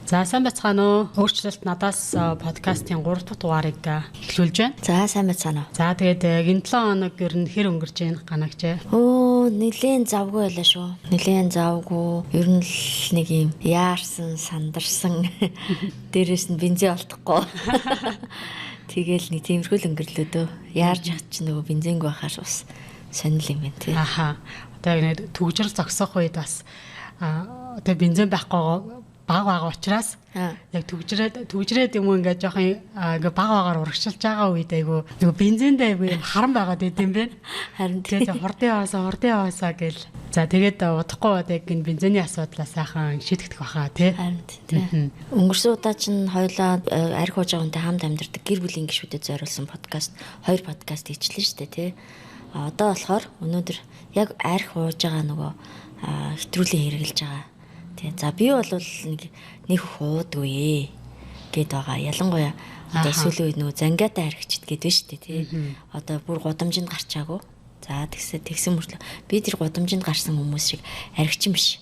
За сайн байцгаана уу? Өөрчлөлт надаас подкастын 3 дахь дугаарыг эхлүүлж байна. За сайн байцгаана уу? За тэгээд энэ 7 хоног ер нь хэр өнгөрч байна ганагчээ? Нилээн завгүй байлаа шүү. Нилээн завгүй. Ер нь л нэг юм яарсан, сандарсан. Дээрээс нь бензин олдохгүй. Тэгэл нэг тиймэрхүү л өнгөрлөөдөө. Яарж хат ч нөгөө бензинг байхаар бас сонирхол юм байна тий. Аха. Одоо нэг төгжрөл зогсоох үед бас одоо бензин байхгүй бага учраас яг төгжрээд юм ингээд жоохон ингээ багаар урагшилж байгаа үед айгу нөгөө бензиндээ айгу харан байгаад идэм бэ. Харин тэгээд хурдан яваасаа гэл. За тэгээд удахгүй яг энэ бензиний асуудлаа сайхан шийдэгдэх баха тий. Харин тий. Өнгөрсөн удаа чинь хоёлаа арх ууж байгаатай хамт амьдардаг гэр бүлийн гишүүдэд зориулсан подкаст 2 подкаст хийчлээ шүү дээ тий. Одоо болохоор өнөөдөр яг арх ууж байгаа нөгөө хэтрүүлэн хэрэгжилж байгаа. Тий. За би бол нэг хуудгүй гэд байгаа. Ялангуяа одоо сүүлийн үед нөгөө зангиатай харигчд гэдэг нь шүү дээ тий. Одоо бүр гудамжинд гарчаагүй. За тэгсэн мөртлөө би тэр гудамжинд гарсан хүмүүс шиг харигчин биш.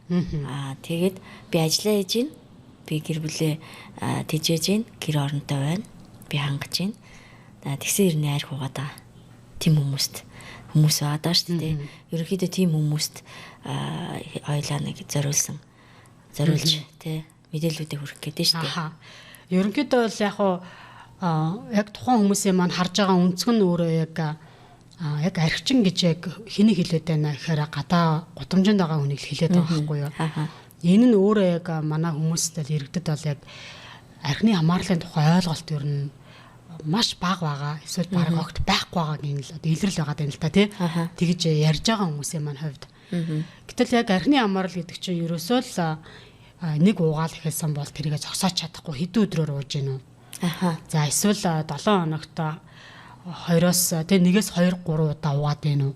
Тэгээд би ажиллаа хийж гин. Би гэр бүлээ тэжээж гин. Гэр оронтой байна. Би хангаж гин. Тэгсэн ирнэ арх угаад байгаа. Тим хүмүүс байгаа шүү дээ. Ерөнхийдөө тийм хүмүүст ойлаа нэг зориулж тий мэдээллүүдийг хүргэх гэдэг шүү дээ. Ерөнхийдөө бол яг тухайн хүмүүсийн маань харж байгаа өнцг нь өөрөө яг архичин гэж яг хэнийг хэлээд байна гэхээр гадаа гудамжинд байгаа хүнийг хэлээд байгаа байхгүй юу. Энэ нь өөрөө яг манай хүмүүстэй иргэдэд бол яг архины хамаарлалын тухай ойлголт ер нь маш бага байгаа. Эсвэл баг огт байхгүй байгааг нь л илрэл байгаа юм л та тий. Тэгж ярьж байгаа хүмүүсийн маань хувьд. Гэтэл яг архины хамаарал гэдэг чинь ерөөсөө л нэг уугаал ихэлсэн бол тэрийгэ зогсооч чадахгүй хэдэн өдрөөр ууж гин үү. За эсвэл 7 хоногт 2-оос тий 1-ээс 2 3 удаа уугаад гин үү.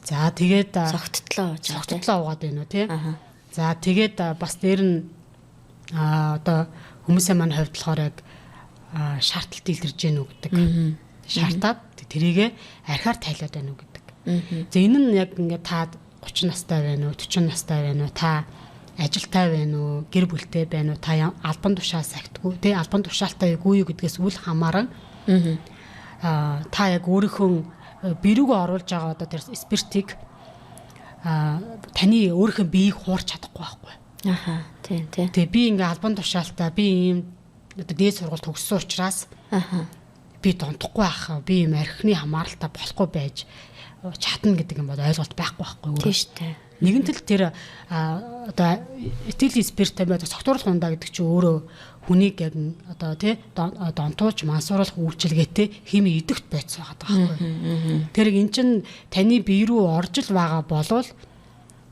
За тэгээд цогттлоо уугаад гин үү тий. За тэгээд бас дээр нь одоо хүмүүсийн маань хувьд болохоор яг шаардлагат илэрж гин үү гэдэг. Шаартаад тэрийгэ архиар тайлаад байна уу гэдэг. За энэ нь яг ингээд та 30 настай байна уу, 40 настай байна уу, та ажилтай байна уу, гэр бүлтэй байна уу, та албан тушаал сахитгүй, тий албан тушаалтай үгүй юу гэдгээс үл хамааран та яг өөрийнхөө бэрүүгөө оруулж байгаа одоо тэр спиртийг таны өөрийнхөө биеийг хуурч чадахгүй байхгүй. Тийм. Тэгээ би ингээ албан тушаалтай, би ийм одоо дээд сургууль төгссөн учраас би донтохгүй байх, би ийм архины хамааралтай болохгүй байж чадна гэдэг юм бол ойлголт байхгүй. Тийм шүү дээ. Нэгэнтэл тэр одоо этилийн спирттэй байдаг согтууруулах ундаа гэдэг чинь өөрөө хүнийг яг одоо тий донтуулж мансууруулах үйлчилгээтэй хими идэвхт байц байгаа байхгүй. Тэр эн чин таны бие рүү орж л байгаа болвол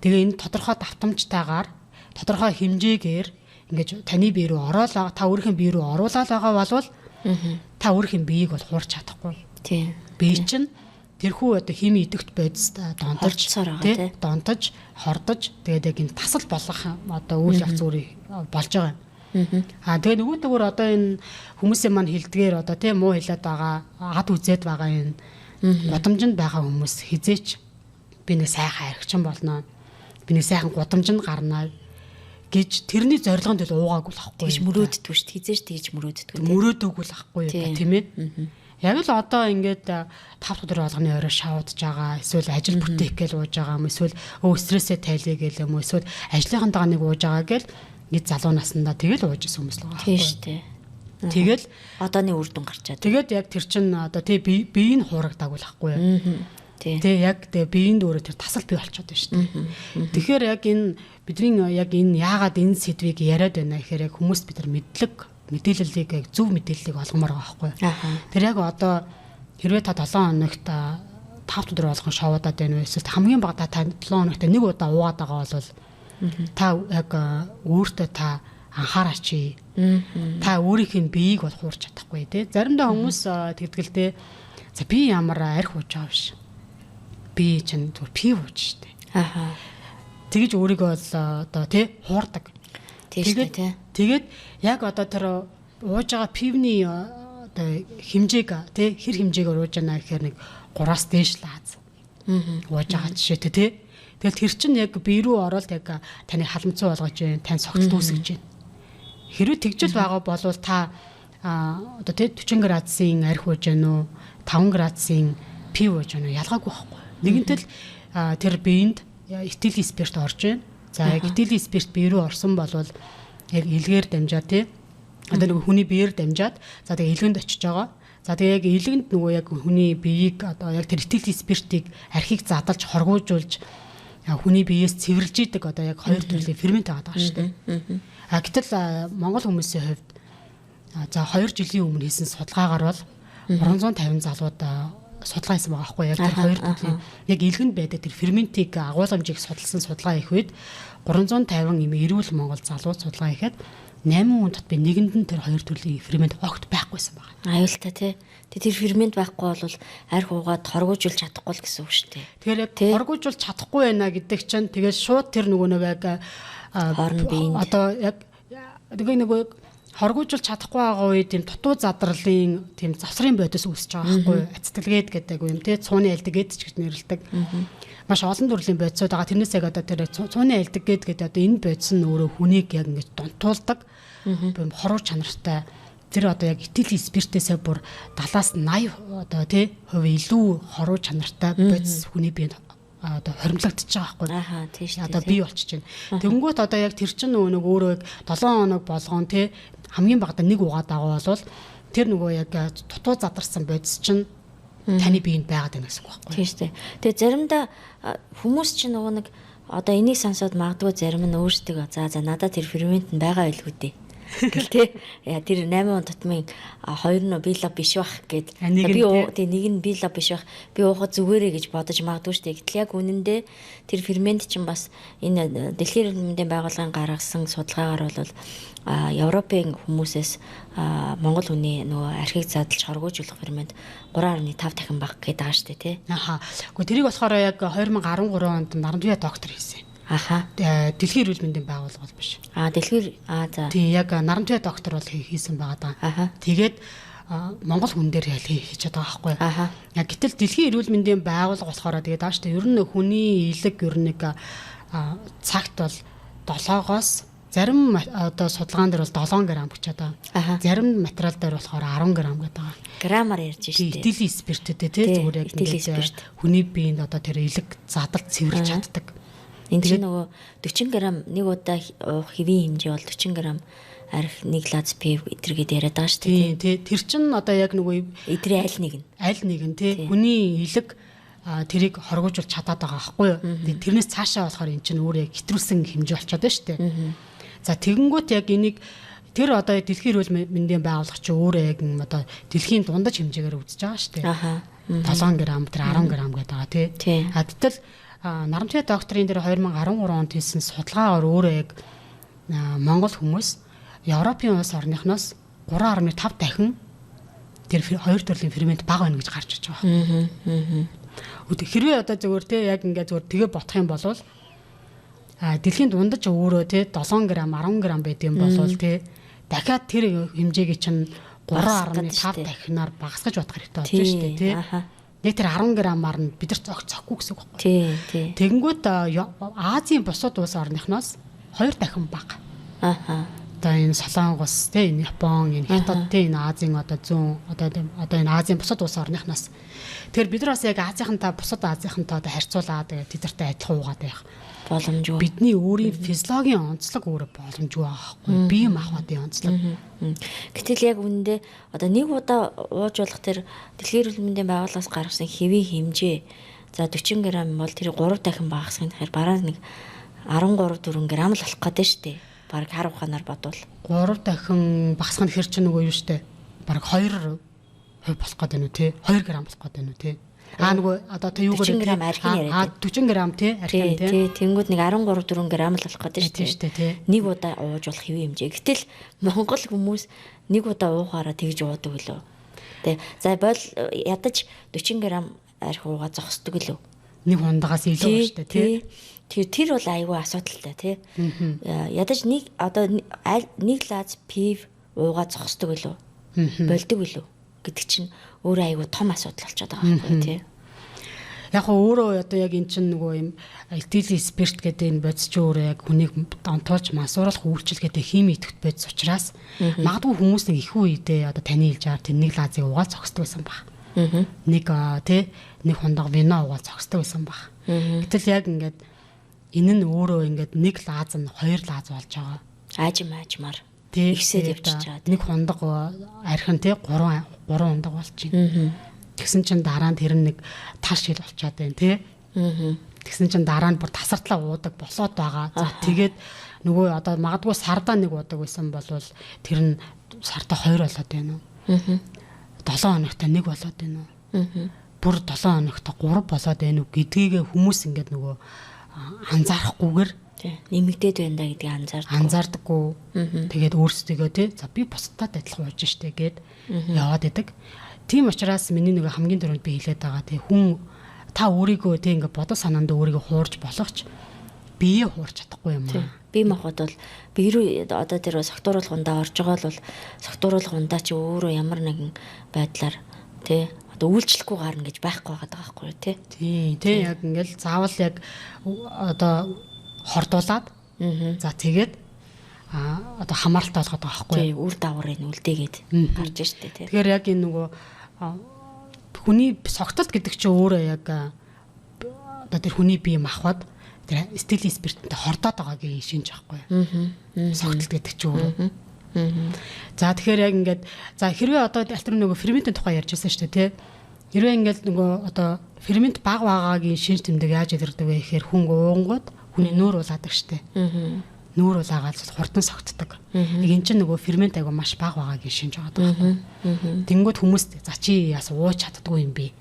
тэгээ энэ тодорхой давтамжтайгаар тодорхой хэмжээгээр ингэж таны бие рүү ороолаа та өөрийнхөө бие рүү оруулаад байгаа болвол та өөрийнхөө биеийг бол хуурч чадахгүй. Тийм. Бие чинь тэрхүү одоо хими идэвхт байцд донтож хордож тэгээд яг энэ тасал болох одоо үйл явц үүрэг болж байгаа юм. Тэгээд нөгөөдөөр одоо энэ хүмүүсийн маань хэлдгээр одоо тийм муу хэлээд байгаа ад үзээд байгаа энэ гудамжинд байгаа хүмүүс хизээч би нэг сайхан архичин болно. Би нэг сайхан гудамжинд гарнаа гэж тэрний зорилгонд л уугаагүй л ахгүй. Тэгж мөрөөддгүү шүү дээ. Хизээч тэгж мөрөөддгүү. Мөрөөдөөгүй л ахгүй тийм ээ. Яг л одоо ингээд 5 өдөр болгоны орой шавдж байгаа, эсвэл ажил бүтээх гээл ууж байгаа юм, эсвэл стрессээ тайлъя гээл юм, эсвэл ажлынхаа нэг ууж байгаа гээл нэг залуу наснда тэгэл ууж исэн хүмүүс л байгаа. Тийм шүү дээ. Тэгэл одооны үр дүн гарчаад. Тэгээд яг тэр чин одоо тий бие нь хуурагдаагүй л ахгүй юу. Тий яг тэгээ биеинд өөрөө тэр тасал бий болчиход байна шүү дээ. Тэгэхээр яг энэ бидний яг энэ яагаад энэ сэдвийг яриад байна гэхээр яг хүмүүст бид нар мэдээллийг яг зөв мэдээллийг олгомоор байгаа байхгүй. Тэр яг одоо хэрвээ та 7 хоногт 5 өдөр болгон шоудаад байна уу эсвэл хамгийн багадаа та 7 хоногт нэг удаа уугаад байгаа бол та яг өөртөө та анхаараач. Та өөрийнхөө биеийг бол хуурч чадахгүй тий. Заримдаа хүмүүс тэгдэл тий. За би ямар арх ууж байгаа биш. Би чинь зүгээр пив ууж штэ. Тэгэж өөрийгөө бол одоо тий хуурдаг. Тэгээд яг одоо тэр ууж байгаа пивний одоо хэмжээг тий хэр хэмжээгээр ууж байна гэхээр нэг 3-аас дээш лааз. Ууж байгаа жишээтэй тий. Тэгэл тэр чинь яг бие рүү ороод яг таны халамцсан болгож байна, тань согтол үүсгэж байна. Хэрвээ тэгжэл байгаа бол та одоо тий 40 градусын арх ууж гэнэ үү 5 градусын пив ууж гэнэ үү ялгаагүй байхгүй. Нэгэнтэл тэр биеинд этилийн спирт орж байна. За яг этилийн спирт бие рүү орсон бол яг илгээр дамжаад тий одоо нэг хүний биеэр дамжаад за тэгээ илгэнд очиж байгаа. За тэгээ яг илгэнд нөгөө яг хүний биеийг одоо яг тэр этилийн спиртийг архийг задалж хоргоожуулж хүний биеэс цэвэрлж идэг одоо яг хоёр төрлийн фермент байгаа шүү дээ. Гэтэл Монгол хүмүүсийн хувьд за 2 жилийн өмнө хийсэн судалгаагаар бол 350 залууд судалгаа хийсэн байгаа байхгүй яг тэр хоёр төрлийн яг илгэнд байдаг тэр ферментийг агуулгамжийг судалсан судалгаа их үед 350 эрүүл Монгол залууд судалгаа хийхэд 8 хүн дотор нэгэнд нь тэр хоёр төрлийн фермент огт байхгүйсэн байгаа. Аюултай тий. Тэр фермент байхгүй бол арх уугаад хоргоожуулж чадахгүй л гэсэн үг шүү дээ. Тэгэхээр яг хоргоожуулж чадахгүй байна гэдэг чинь тэгээд шууд тэр нөгөө яг хоорн биеинд одоо яг нөгөө хоргоожуулж чадахгүй байгаа үед тийм дутуу задралын тийм завсрын бодис үүсэж байгаа байхгүй ацталгээд гэдэг юм тий цууны альдгээд ч гэж нэрлэдэг. Маш олон төрлийн бодисууд байгаа. Тэрнээс яг одоо тэр цууны альдгээд гэдэг одоо энэ бодис нь өөрөө хүнийг яг ингэж дунтуулдаг. Хоруу чанартай тэр одоо яг этилийн спиртээсээ бүр 70-аас 80 одоо тий хувь илүү хоруу чанартай бодис хүний биед одоо хоримтлагдчихж байгаа байхгүй. Ахаа тийм шүү дээ. Одоо бий болчихж байна. Тэнгүүт одоо яг тэр чинь нөгөө өөрөө 7 хоног болгоон тий хамгийн багадаа нэг угаад байгаа бол тэр нөгөө яг дутуу задарсан бодис чинь таны биеинд байгаад байна гэсэн үг байхгүй. Тийм шүү дээ. Тэгээ заримдаа хүмүүс чинь нөгөө нэг одоо энийг сонсоод магадгүй зарим нь өөрсдөө за надад тэр фермент нь байгаа байлгүй дээ. Гэл тий. Яа тэр 8 он тутмын 2 нь било биш бах гэд. Би тий нэг нь било биш бах. Би уухад зүгээрээ гэж бодож магадгүй шүү дээ. Гэтэл яг үнэндээ тэр фермент чинь бас энэ дэлхийн эрүүл мэндийн байгууллагын гаргасан судалгаагаар бол Европын хүмүүсээс Монгол хүний нөгөө архийг задлж хоргоожуулах фермент 3.5 дахин бага гэдэг байгаа шүү дээ тий. Аха. Гэхдээ тэрийг болохоор яг 2013 онд Нарамтуя доктор хийсэн. Аха. Дэлхийн эрүүл мэндийн байгууллага бол биш. За. Тий яг Нарамтуя доктор бол хийсэн байгаа даа. Аха. Тэгээд Монгол хүн дээр хийж байгаа байхгүй. Аха. Яг гэтэл Дэлхийн эрүүл мэндийн байгууллага болохоор тэгээд ааш та ер нь хүний илэг ер нэг цагт бол 7-оос зарим одоо судалгаан дээр бол 7 грамм гэж одоо. Зарим материал дээр болохоор 10 грамм гэдэг байгаа. Граммаар ярьж штэ. Этилийн спирттэй тий зүгээр яг ингээд хүний биеинд одоо тэр илэг задалт цэвэрлж чаддаг. Энд чинь нөгөө 40 грамм нэг удаа хэвийн хэмжээ бол 40 грамм арх нэг лац пив эдэргээд яриад байгаа шүү дээ. Тий. Тэр чинь одоо яг нөгөө эдрийн аль нэг нь тий хүний илэг тэрийг хоргоожуулж чадаад байгаа байхгүй юу. Тэрнээс цаашаа болохоор эн чинь өөрөө хэтрүүлсэн хэмжээ болчиход байна шүү дээ. За тэгэнгүүт яг энийг тэр одоо Дэлхийн эрүүл мэндийн байгууллага чи өөрөө яг одоо дэлхийн дундаж хэмжээгээр үзэж байгаа шүү дээ. 7 грамм тэр 10 грамм гэдэг байгаа тий. Гэтэл Нарамтуя докторийн дээр 2013 онд хийсэн судалгаагаар өөрөө яг Монгол хүмүүс Европын улс орныхноос 3.5 дахин тэр хоёр төрлийн фермент бага байна гэж гарч иж байгаа. Хэрвээ одоо зөвөр тий яг ингээд зөвөр тэгээ бодох юм бол дэлхийн дундаж өөрөө тий 7 грамм 10 грамм байд юм бол тий дахиад тэр хэмжээг чинь 3.5 дахинаар багасгаж бодох хэрэгтэй болж шүү дээ тий. Нэг тэр 10 граммаар нь бид нар зогсохгүй гэсэн үг байна. Тий. Тэгэнгүүт Азийн бусад улс орныхноос 2 дахин бага. Одоо энэ Солонгос, тий энэ Япон, энэ Хятад, тий энэ Азийн одоо зүүн одоо энэ Азийн бусад улс орныхноос. Тэгэхээр бид нар бас яг Азийнхантай бусад Азийнхантай одоо харьцуулаад тэдэртэй адилхан уугаад байх боломжгүй. Бидний өөрийн физиологийн онцлог өөрөө боломжгүй байхгүй. Бие махбодын онцлог. Гэтэл яг үүндээ одоо нэг удаа ууж болох тэр Дэлхийн эрүүл мэндийн байгууллагаас гаргасан хэвийн хэмжээ за 40 г бол тэр 3 дахин багасгах гэхээр бараг нэг 13-4 г л болох гэдэг шүү дээ. Бараг хар ухаанаар бодвол 3 дахин багасгах хэр чинь нөгөө юу шүү дээ. Бараг 2% болох гэдэг нь үү те 2 г болох гэдэг нь үү те. Нөгөө одоо тэ юу гэдэг 40 г архин яриад 40 г те архин те. Тэнгүүд нэг 13-4 г л болох гэдэг шүү дээ. Нэг удаа ууж болох хэвийн хэмжээ. Гэтэл Монгол хүмүүс нэг удаа уухаараа тэгж уудаг лөө. Тэ за бол ядаж 40 г арх уугаа зогсдог лөө. Нэг хундагаас илүү шүү дээ те. Тэр бол айгүй асуудалтай тий. Ядаж нэг одоо нэг лац пив уугаа зогсдог лөө. Болдог лөө гэдэг чинь өөрөө айгүй том асуудал болчиход байгаа байхгүй тий. Яг өөрөө одоо яг эн чинь нөгөө юм этилийн спирт гэдэг энэ бодис ч өөрөө яг хүнийг донтуулж мансууруулах үйлчлэл гэдэг хими идэвхт бодис учраас магадгүй хүмүүс нэг их үедээ одоо таны хэлж байгаа тэр нэг лазыг угаал зогсдог байсан баг. Нэг нэг хундаг вино угаал зогсдог байсан баг. Гэтэл яг ингээд энэ нь өөрөө ингээд нэг лаз нь хоёр лаз болж байгаа. Аажмаар ихсээд явчихж байгаа. Нэг хундаг архин 3 хундаг болж байна. Тэгсэн чинь дараа нь тэр нэг таш хил болчиход байна тий. Тэгсэн чинь дараа нь бүр тасартлаа уудаг болоод байгаа. За тэгээд нөгөө одоо магадгүй сардаа нэг уудаг байсан бол тэр нь сардаа 2 болоод байна уу? 7 хоногтой 1 болоод байна уу? Бүр 7 хоногтой 3 болоод байна уу гэдгийг хүмүүс ингээд нөгөө анзаарахгүйгээр нэмэгдээд байна да гэдгийг анзаардаггүй. Тэгээд өөрсдөө тий за би бусдад адилхан ууж штэ гэд яваад идэг. Тийм учраас миний нэг хамгийн түрүүнд би хэлээд байгаа тий хүн та өөрийгөө тий ингээ бодол санаанд өөрийгөө хуурж болохч бие хуурж чадахгүй юм аа. Би махад бол би одоо тэр согтууруулгундаа орж байгаа бол согтууруулгундаа чи өөрөө ямар нэгэн байдлаар тий одоо үйлчлэхгүй гарна гэж байхгүй байгаа байхгүй юу тий. Тий яг ингээл заавал яг одоо хордуулаад за тэгээд одоо хамааралтай болгоод байгаа байхгүй юу. Тий үр дагаврын үлдээгээд гарч штэ тий. Тэгэхээр яг энэ нөгөө хүний согтолт гэдэг чинь өөрөө яг одоо тэр хүний бие махбод тэр стилийн спиртэнтэй хордоод байгаагийн шинж байхгүй юу. Согтолт гэдэг чинь өөрөө. За тэгэхээр яг ингээд за хэрвээ одоо альтернатив нөгөө ферментийн тухай ярьжсэн шүү дээ тий. Хэрвээ ингээд нөгөө одоо фермент бага байгаагийн шинж тэмдэг яаж илэрдэг вэ гэхээр хүн уунгууд хүний нүүр улаадаг шүү дээ. Нүүр улаагаад хурдан согтдог. Яг эн чинь нөгөө фермент айгу маш бага байгаагийн шинж байгаа байхгүй. Тэнгүүд хүмүүс за чи яас ууч чаддгүй юм бэ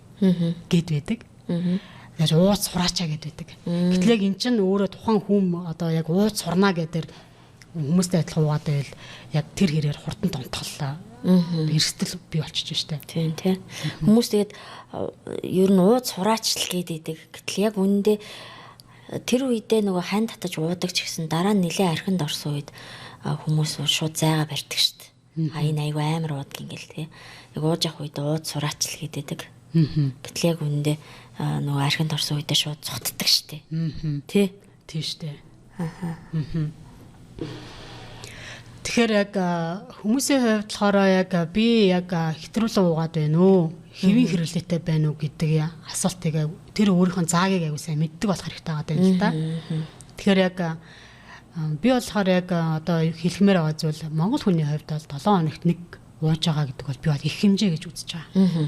гэд байдаг. Яг ууц сураачаа гэд байдаг. Гэтэл яг эн чинь өөрөө тухайн хүм одоо яг ууц сурна гэдэг хүмүүстэй адилхан уугаад байвал яг тэр хэрээр хурдан донтголоо. Эрсдэл бий болчих штэ. Тийм тий. Хүмүүс тэгээд ер нь ууц сураачл гэдэг. Гэтэл яг үүндээ тэр үедээ нөгөө хань татаж уудаг ч гэсэн дараа нь нэлээ архинд орсон үед хүмүүс шууд зайгаа барьдаг штт. Энэ айгүй амар уудаг ингээл тий. Яг ууж явах үед ууд сураачл гэдэг. Гэтэл яг үүндээ нөгөө архинд орсон үедээ шууд цутдаг штэ. Тий. Тий штэ. Тэгэхээр яг хүмүүсийн хувьд болохоор яг би яг хэтрүүлэн уугаад байна уу? Хэвийн хэрэглээтэй байна уу гэдэг асуултыг тэр өөрийнхөө заагийг аягүй сайн мэддэг болох хэрэгтэй байгаа юм л да. Тэгэхээр яг би болохоор яг одоо хэлхмээр байгаа зүйл Монгол хүний хувьд бол 7 хоногт нэг ууж байгаа гэдэг бол би бол их хэмжээ гэж үзэж байгаа.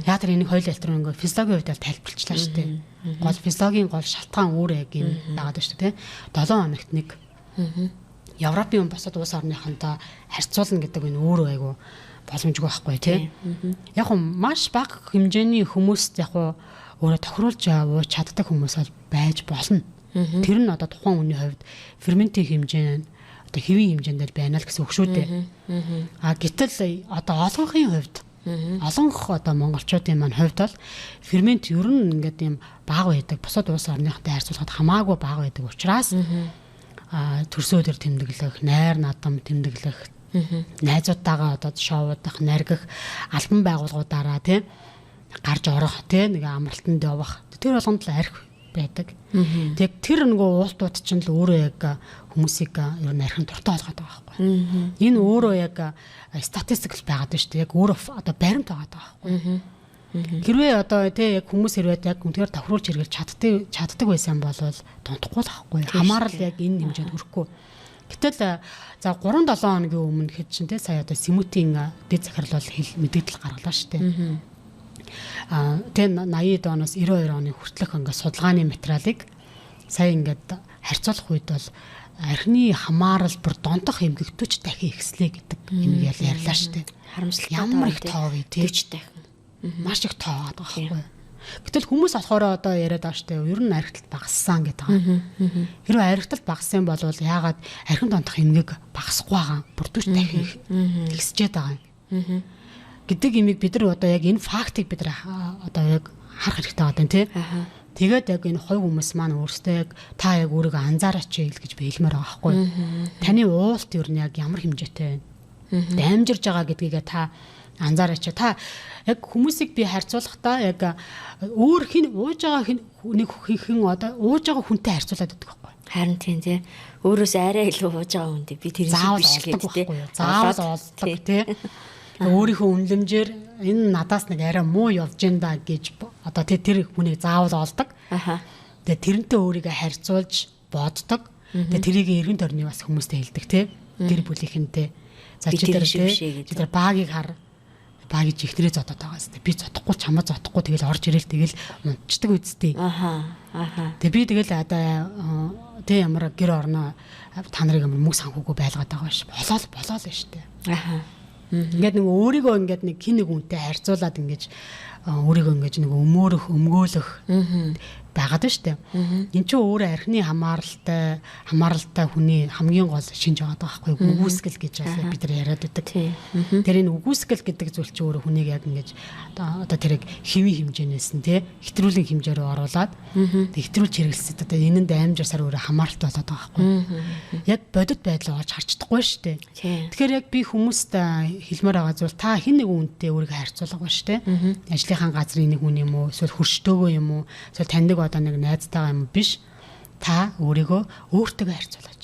Яг тэр энийг хоёул альтернатив физиологийн хувьд бол тайлбарлчлаа шүү дээ. Гол физиологийн гол шалтгаан өөр яг юм байгаа шүү дээ. 7 хоногт нэг Европын бусад улс орныхонтой харьцуулна гэдэг энэ өөрөө аягүй боломжгүй байхгүй тий. Яг маш бага хэмжээний хүмүүст яг өөрөө тохируулж ууж чаддаг хүмүүс бол байж болно. Тэр нь одоо тухайн хүний хувьд ферментийн хэмжээ одоо хэвийн хэмжээнд байна л гэсэн үг шүү дээ. Гэтэл одоо олонхын хувьд олонх одоо монголчуудын маань хувьд бол фермент ер нь ингээд юм бага байдаг. Бусад улс орныхонтой харьцуулахад хамаагүй бага байдаг учраас төрсөө төр тэмдэглэх, найр надам тэмдэглэх, найзуудтайгаа одоо шоудах, наргих, албан байгууллагуудаараа тий гарч орох, тий нэг амралтанд явах. Тэр болгонд л архи байдаг. Тэг тэр нөгөө уултууд чинь л өөрөө яг хүмүүсийг ер нь архин дуртай болгоод байгаа байхгүй. Энэ өөрөө яг статистикл байгаад байна шүү дээ. Яг өөрөө одоо баримт байгаад байгаа байхгүй. Хэрвээ одоо тий яг хүмүүс хэрвээ яг үнээр тохируулж хэрэглэж чаддаг байсан бол дунтахгүй л байхгүй. Хамаарал яг энэ хэмжээнд хүрэхгүй. Гэтэл за 3-7 хоногийн өмнө хэд чинь тий сая одоо Симүтийн дэд захирал бол мэдээлэл гаргалаа шүү дээ. Тэ 80-д оноос 92 оны хүртэлх ингээд судалгааны материалыг сая ингээд харьцуулах үед бол архины хамаарал бүр донтох эмгэгтүүч дахин ихслээ гэдэг юм ярьлаа шүү дээ. Харамсалтай ямар их тоо вэ тий дахин. Маш их тоо байгаа байхгүй. Гэтэл хүмүүс болохоор одоо яриад байгаа шүү дээ. Ер нь архиталт багассан гэдэг байгаа. Хэрвээ архиталт багассан бол яагаад архин донтох эмгэг багасахгүй байгаа. Бүрдүүч дахин ихсчээд байгаа юм. Гэдэг имийг бид нар одоо яг энэ фактыг бид нар одоо яг харах хэрэгтэй байгаа юм тий. Тэгээд яг энэ хой хүмүүс маань өөрсдөө яг та яг өөрийгөө анзаараач гэж би хэлмээр байгаа байхгүй. Таны уулт ер нь яг ямар хэмжээтэй вэ? Дамжирж байгаа гэдгийг та анзаараач. Та яг хүмүүсийг би харьцуулахдаа яг өөр хин ууж байгаа хүн одоо ууж байгаа хүнтэй харьцуулаад байдаг байхгүй. Харин тийм тий. Өөрөөс арай илүү ууж байгаа хүнтэй би тэр шиг биш гэдэг тий. Заавал олдог тий. Өөрийнхөө үнлэмжээр энэ надаас нэг арай муу явж гэнда гэж одоо тэр хүнийг заавал олдог. Тэгээ тэрнтэй өөрийгөө харьцуулж боддог. Тэгээ тэрийг эргэн тойрны бас хүмүүстэй хэлдэг тий. Гэр бүлийнхэнтэй. За чи тэр баагийг хар. Багиж ихнэрээ зодоод байгаа юм. Би зодохгүй чамаа зодохгүй тэгэл орж ирэл тэгэл унтчдаг үсттэй. Тэгээ би тэгэл одоо тэг ямар гэр орноо та нарыг ямар мөг санхүүгүй байлгаад байгаа ш. Болоо л штэ. Ингээд нэг өөрийгөө ингээд нэг хин нэг үнтэй харьцуулаад ингээд өөрийгөө ингээд нэг өмгөөлөх байгаад штэ. Энд чинь өөрөө архины хамааралтай хүний хамгийн гол шинж байгаа байхгүй үгүйсгэл гэж бас бид нар яриад байдаг. Тэр энэ үгүйсгэл гэдэг зүйл чинь өөрөө хүнийг яг ингээд одоо тэрийг хэвийн хэмжээнээс нь тий хэтрүүлэн хэмжээрөө оруулаад хэтрүүлж хэрэглэсэд одоо энэ нь даймжсаар өөрөө хамааралтай болоод байгаа байхгүй. Яг бодит байдлаа олж харж чадахгүй штэ. Тэгэхээр яг би хүмүүст хэлмээр байгаа зүйл та хин нэг үнтэй өөрийгөө харьцуулах ба штэ. Ажлынхаа газрын нэг хүн юм уу эсвэл хөрштөөгөө юм уу эсвэл таньдаг одоо нэг найзтайгаа юм биш. Та өөрийгөө өөртөө харьцуулаач.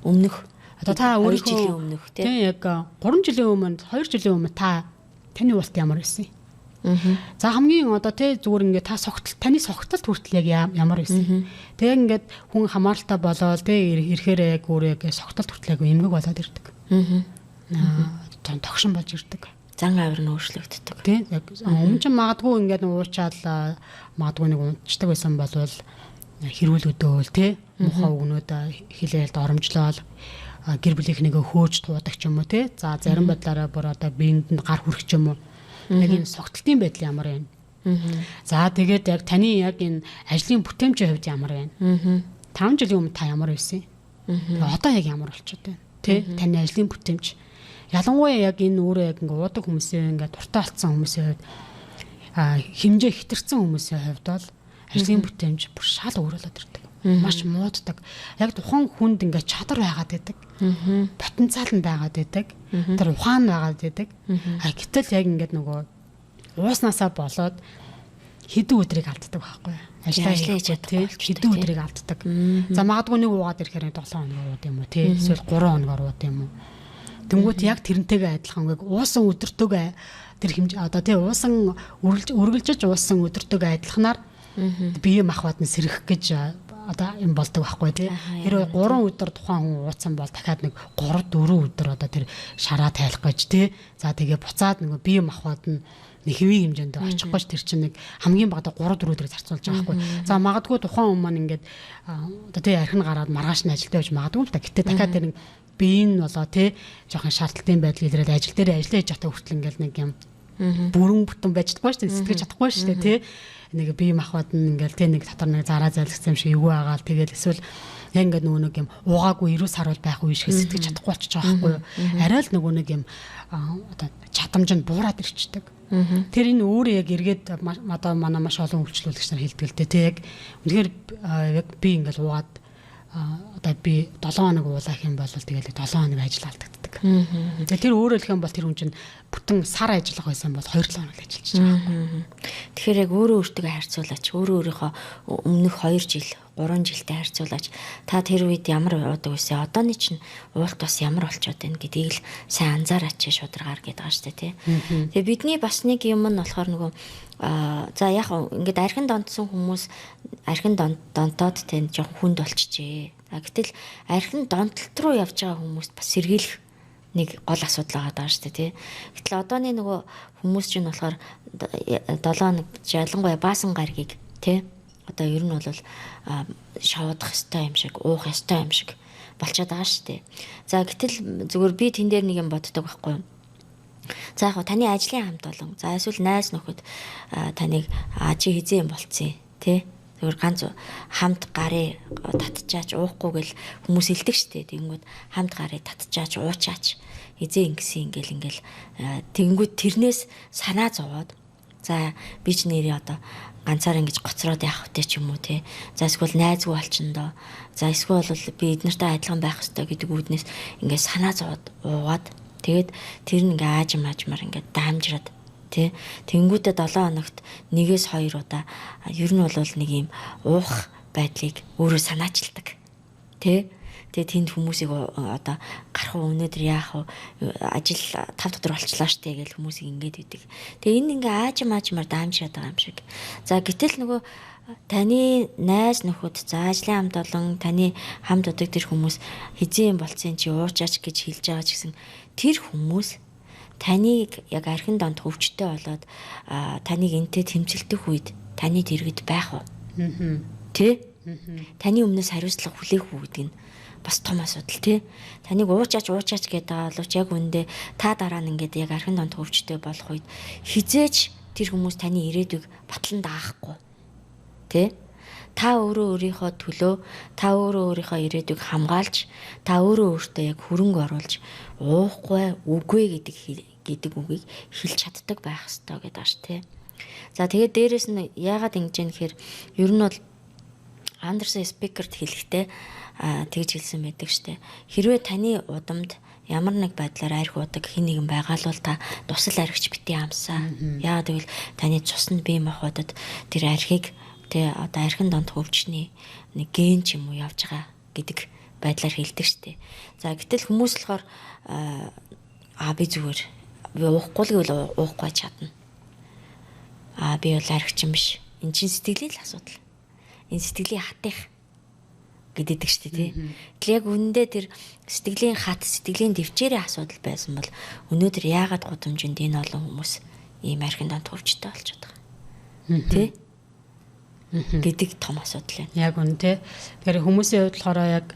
Өмнөх одоо та өөрийнхөө жилийн өмнөх тий яг 3 жилийн өмнө 2 жилийн өмнө таны улт ямар байсан юм? За хамгийн одоо тий зүгээр ингээд та таны согтолт хүртэл яг ямар байсан. Тэгээ ингээд хүн хамааралтай болоод тий ирэхээр яг өөрөө согтолт хүртэл яг эмгэг болоод ирдэг. Тогшин болж ирдэг. Зан авир нь өөрчлөгддөг. Тий яг өмнө ч магадгүй ингээд уучаал магадгүй нэг унтчдаг байсан болвол хэрүүл өдөөл тий мухаа өгнөд хилээлд оромжлол гэр бүлийнхнийгээ хөөж туудаг ч юм уу тий за зарим байдлаараа бүр одоо биеинд нь гар хүрэх ч юм уу яг энэ согтолтын байдал ямар байна. За тэгээд яг таны яг энэ ажлын бүтээмжийн хувьд ямар байна. 5 жилийн өмнө та ямар байсан. Одоо яг ямар болчиход байна. Тий таны ажлын бүтээмж ялангуяа яг энэ өөрөө яг ингээ уудаг хүмүүсийн ингээ дуртай болсон хүмүүсийн хувьд хэмжээ хэтэрсэн хүмүүсийн хувьд бол ажлын бүтээмж бүр шал өөрөлдөд ирдэг. Маш мууддаг. Яг тухайн хүнд ингээ чадвар байгаад байдаг. Потенциал нь байгаад байдаг. Тэр ухаан байгаад байдаг. Гэтэл яг ингээд нөгөө ууснаасаа болоод хэдэн өдрийг алддаг байхгүй юу? Ажиллаа хийж чадахгүй хэдэн өдрийг алддаг. За магадгүй нэг уугаад ирэхээр 7 хоног ууд юм уу тий? Эсвэл 3 хоногор ууд юм уу? Тэнгүүт яг тэрнтэйгээ адилхан яг уусан өдөртөөгөө тэр хэмжээ одоо тий уусан үргэлжиж уусан өдөртөөгөө адилханаар бие махбод нь сэрэх гэж одоо юм болдог байхгүй тий. Тэр 3 өдөр тухайн хүн ууцсан бол дахиад нэг 3 4 өдөр одоо тэр шараа тайлах гэж тий. За тэгээ буцаад нэг бие махбод нь нэг хэвийн хэмжээнд очих гэж тэр чинь нэг хамгийн багадаа 3 4 өдрийг зарцуулж байгаа байхгүй. За магадгүй тухайн хүн маань ингээд одоо тий архин гараад маргааш нь ажилдаа явж магадгүй л да. Гэтэ дахиад тэр бие нь болоо тий жоохон шаардлагатай байдал илрээд ажил дээр ажиллаж чадах хүртэл ингээл нэг юм бүрэн бүтэн байж чадахгүй шүү дээ сэтгэж чадахгүй шүү дээ тий нэг бие махбод нь ингээл тий нэг дотор нэг зараа зайлгсан юм шиг эвгүй агаал тэгэл эсвэл яг ингээд нөгөө нэг юм уугаагүй 90 сар бол байх үе шиг сэтгэж чадахгүй болчих жоох байхгүй юу арай л нөгөө нэг юм одоо чадамж нь буураад ирчдэг. Тэр энэ өөрөө яг эргээд одоо манай маш олон хөгжлүүлэгч нар хэлдэг л дээ тий яг үнэхээр яг би ингээл уугаад одоо би 7 хоног уулах юм бол тэгэл 7 хоног ажил алдагддаг. Тэгээ тэр өөрөө л хэм бол тэр хүн чинь бүтэн сар ажиллах байсан бол 2-7 хоног ажиллаж байгаа. Тэгэхээр яг өөрөө өөртөө харьцуулаач. Өөрийнхөө өмнөх 2 жил, 3 жилтэй харьцуулаач. Та тэр үед ямар уудаг байсан? Одооны чинь уулт бас ямар болчиход байна гэдгийг л сайн анзаараач шударгаар гэдэг байгаа шүү дээ, тий. Тэгээ бидний бас нэг юм нь болохоор нөгөө за яг ингээд архин донтсон хүмүүс архин донтоод тань жоохон хүнд болчихжээ. Гэтэл архин донтолт руу явж байгаа хүмүүст бас сэргийлэх нэг гол асуудал байгаа шүү дээ тий. Гэтэл одооны нөгөө хүмүүс чинь болохоор 7 хоног ялангуяа баасан гаргийг тий одоо ер нь бол шавуудах ёстой юм шиг уух ёстой юм шиг болчиход байгаа шүү дээ. За гэтэл зүгээр би тэн дээр нэг юм боддог байхгүй юу? За яг таны ажлын хамт олон. За эсвэл найз нөхөд таныг чи хизээ юм болцсон тий. Тэгвэр ганц хамт гарыг татчаач уухгүй гэл хүмүүс хэлдэг штэ. Тэнгүүд хамт гарыг татчаач уучаач. Хизээ ингэсэн ингээл тэнгүүд тэрнээс санаа зовоод за би ч нэрээ одоо ганцаар ингэж гоцроод явах хөтэй ч юм уу тий. За эсвэл найзгүй болчихно доо. За эсвэл би эднэртэй адилхан байх хэрэгтэй гэдэг үүднээс ингээд санаа зовоод уугаад Тэгээд тэр нь ингээ аажмаар ингээ даамжраад тий. Тэнгүүдээ 7 хоногт 1-2 удаа ер нь бол нэг юм уух байдлыг өөрөө санаачилдаг. Тий. Тэгээ тэнд хүмүүсийг одоо гарах уу өнөөдөр яах вэ? Ажил 5 өдөр болчлаа штэ гэж хүмүүсийг ингээд үүдэг. Тэгээ энэ ингээ аажмаар даамжраад байгаа юм шиг. За гэтэл нөгөө таны найз нөхөд за ажлын хамт олон таны хамт удаг тэр хүмүүс хизээ юм болцсон чи уучаач гэж хэлж байгаа ч гэсэн тэр хүмүүс таныг яг архин донд хөвчтэй болоод таныг энтэй тэмцэлдэх үед таны дэргэд байх уу? Тэ? Таны өмнөөс хариуцлага хүлээх үү гэдэг нь бас том асуудал тий. Таныг уучаач гэдэг боловч яг үндэ та дараа нь ингээд яг архин донд хөвчтэй болох үед хизээч тэр хүмүүс таны ирээдүйг батлан даахгүй. Тэ? Та өөрөө өөрийнхөө төлөө, та өөрөө өөрийнхөө ирээдүйг хамгаалж, та өөрөө өөртөө яг хөрөнгө оруулж уухгүй, үгүй гэдэг үгийг хэлж чаддаг байх хэрэгтэй гэдэг ааш тий. За тэгээд дээрэс нь яагаад ингэж юм гэхээр ер нь бол Андерсон спикерт хэлэхдээ тэгж хэлсэн байдаг штэ. Хэрвээ таны удамд ямар нэг байдлаар арх удаг хэн нэгэн байгаа л бол та тусал архич битгий амсаа. Яагаад гэвэл таны цуснд бие махбодод тэр архийг тэ одоо архин донд хөвчний нэг ген ч юм уу явж байгаа гэдэг байдлаар хэлдэг штэ. За гэтэл хүмүүс болохоор би зүгээр би уухгүй л гэвэл уухгүй чадна. Би бол архичин биш. Энд чинь сэтгэлийн л асуудал. Энэ сэтгэлийн хатих гэдэг штэ тий. Тэгэл яг үнэндээ тэр сэтгэлийн хат, сэтгэлийн дэвчээрийн асуудал байсан бол өнөөдөр яагаад гудамжинд энэ олон хүмүүс ийм архин донд хөвчтэй болж байгаа. Тий? Гэдэг том асуудал байна. Яг үнэ тий. Тэгэхээр хүмүүсийн хувьд болохоор яг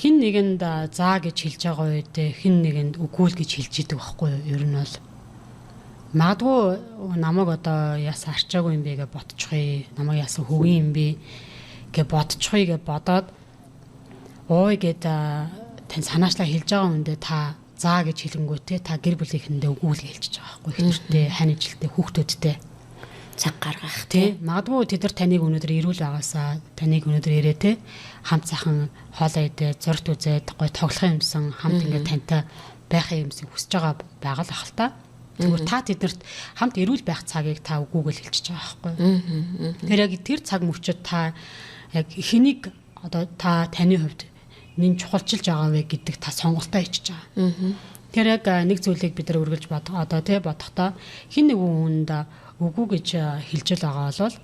хин нэгэнд заа гэж хэлж байгаа үед хин нэгэнд үгүй л гэж хэлж идэг байхгүй юу? Ер нь бол магадгүй намайг одоо яасан арчаагүй юм бэ гэж бодчихъя. Намайг яасан хөгийн юм бэ гэж бодчихъя гэж бодоод ой гэд тань санаачлаа хэлж байгаа хүндээ та заа гэж хэлэнгүүтээ та гэр бүлийнхэндээ үгүй л хэлж байгаа байхгүй юу? Ихтэй хань ижилтэй хүүхдүүдтэй цаг гаргах тий. Магадгүй тэд нар таныг өнөөдөр ирүүл байгаасаа таныг өнөөдөр ирээ тий. Хамт сайхан хоолоо идээ, зурт үзээд, гой тоглох юмсан, хамт ингээд тантай байхын юмсан хүсэж байгаа л ах л та. Зүгээр та тэднэрт хамт ирүүл байх цагийг та үгүйгээр хэлчихэж байгаа байхгүй юу? Тэр яг тэр цаг мөчөд та яг хэнийг одоо та таны хувьд нин чухалчилж байгаа вэ гэдэг та сонголтоо хийчихэж байгаа. Тэр яг нэг зүйлийг бид нар үргэлж одоо тий бодохдоо хин нэг хүнд үгүй гэж хэлж байгаа бол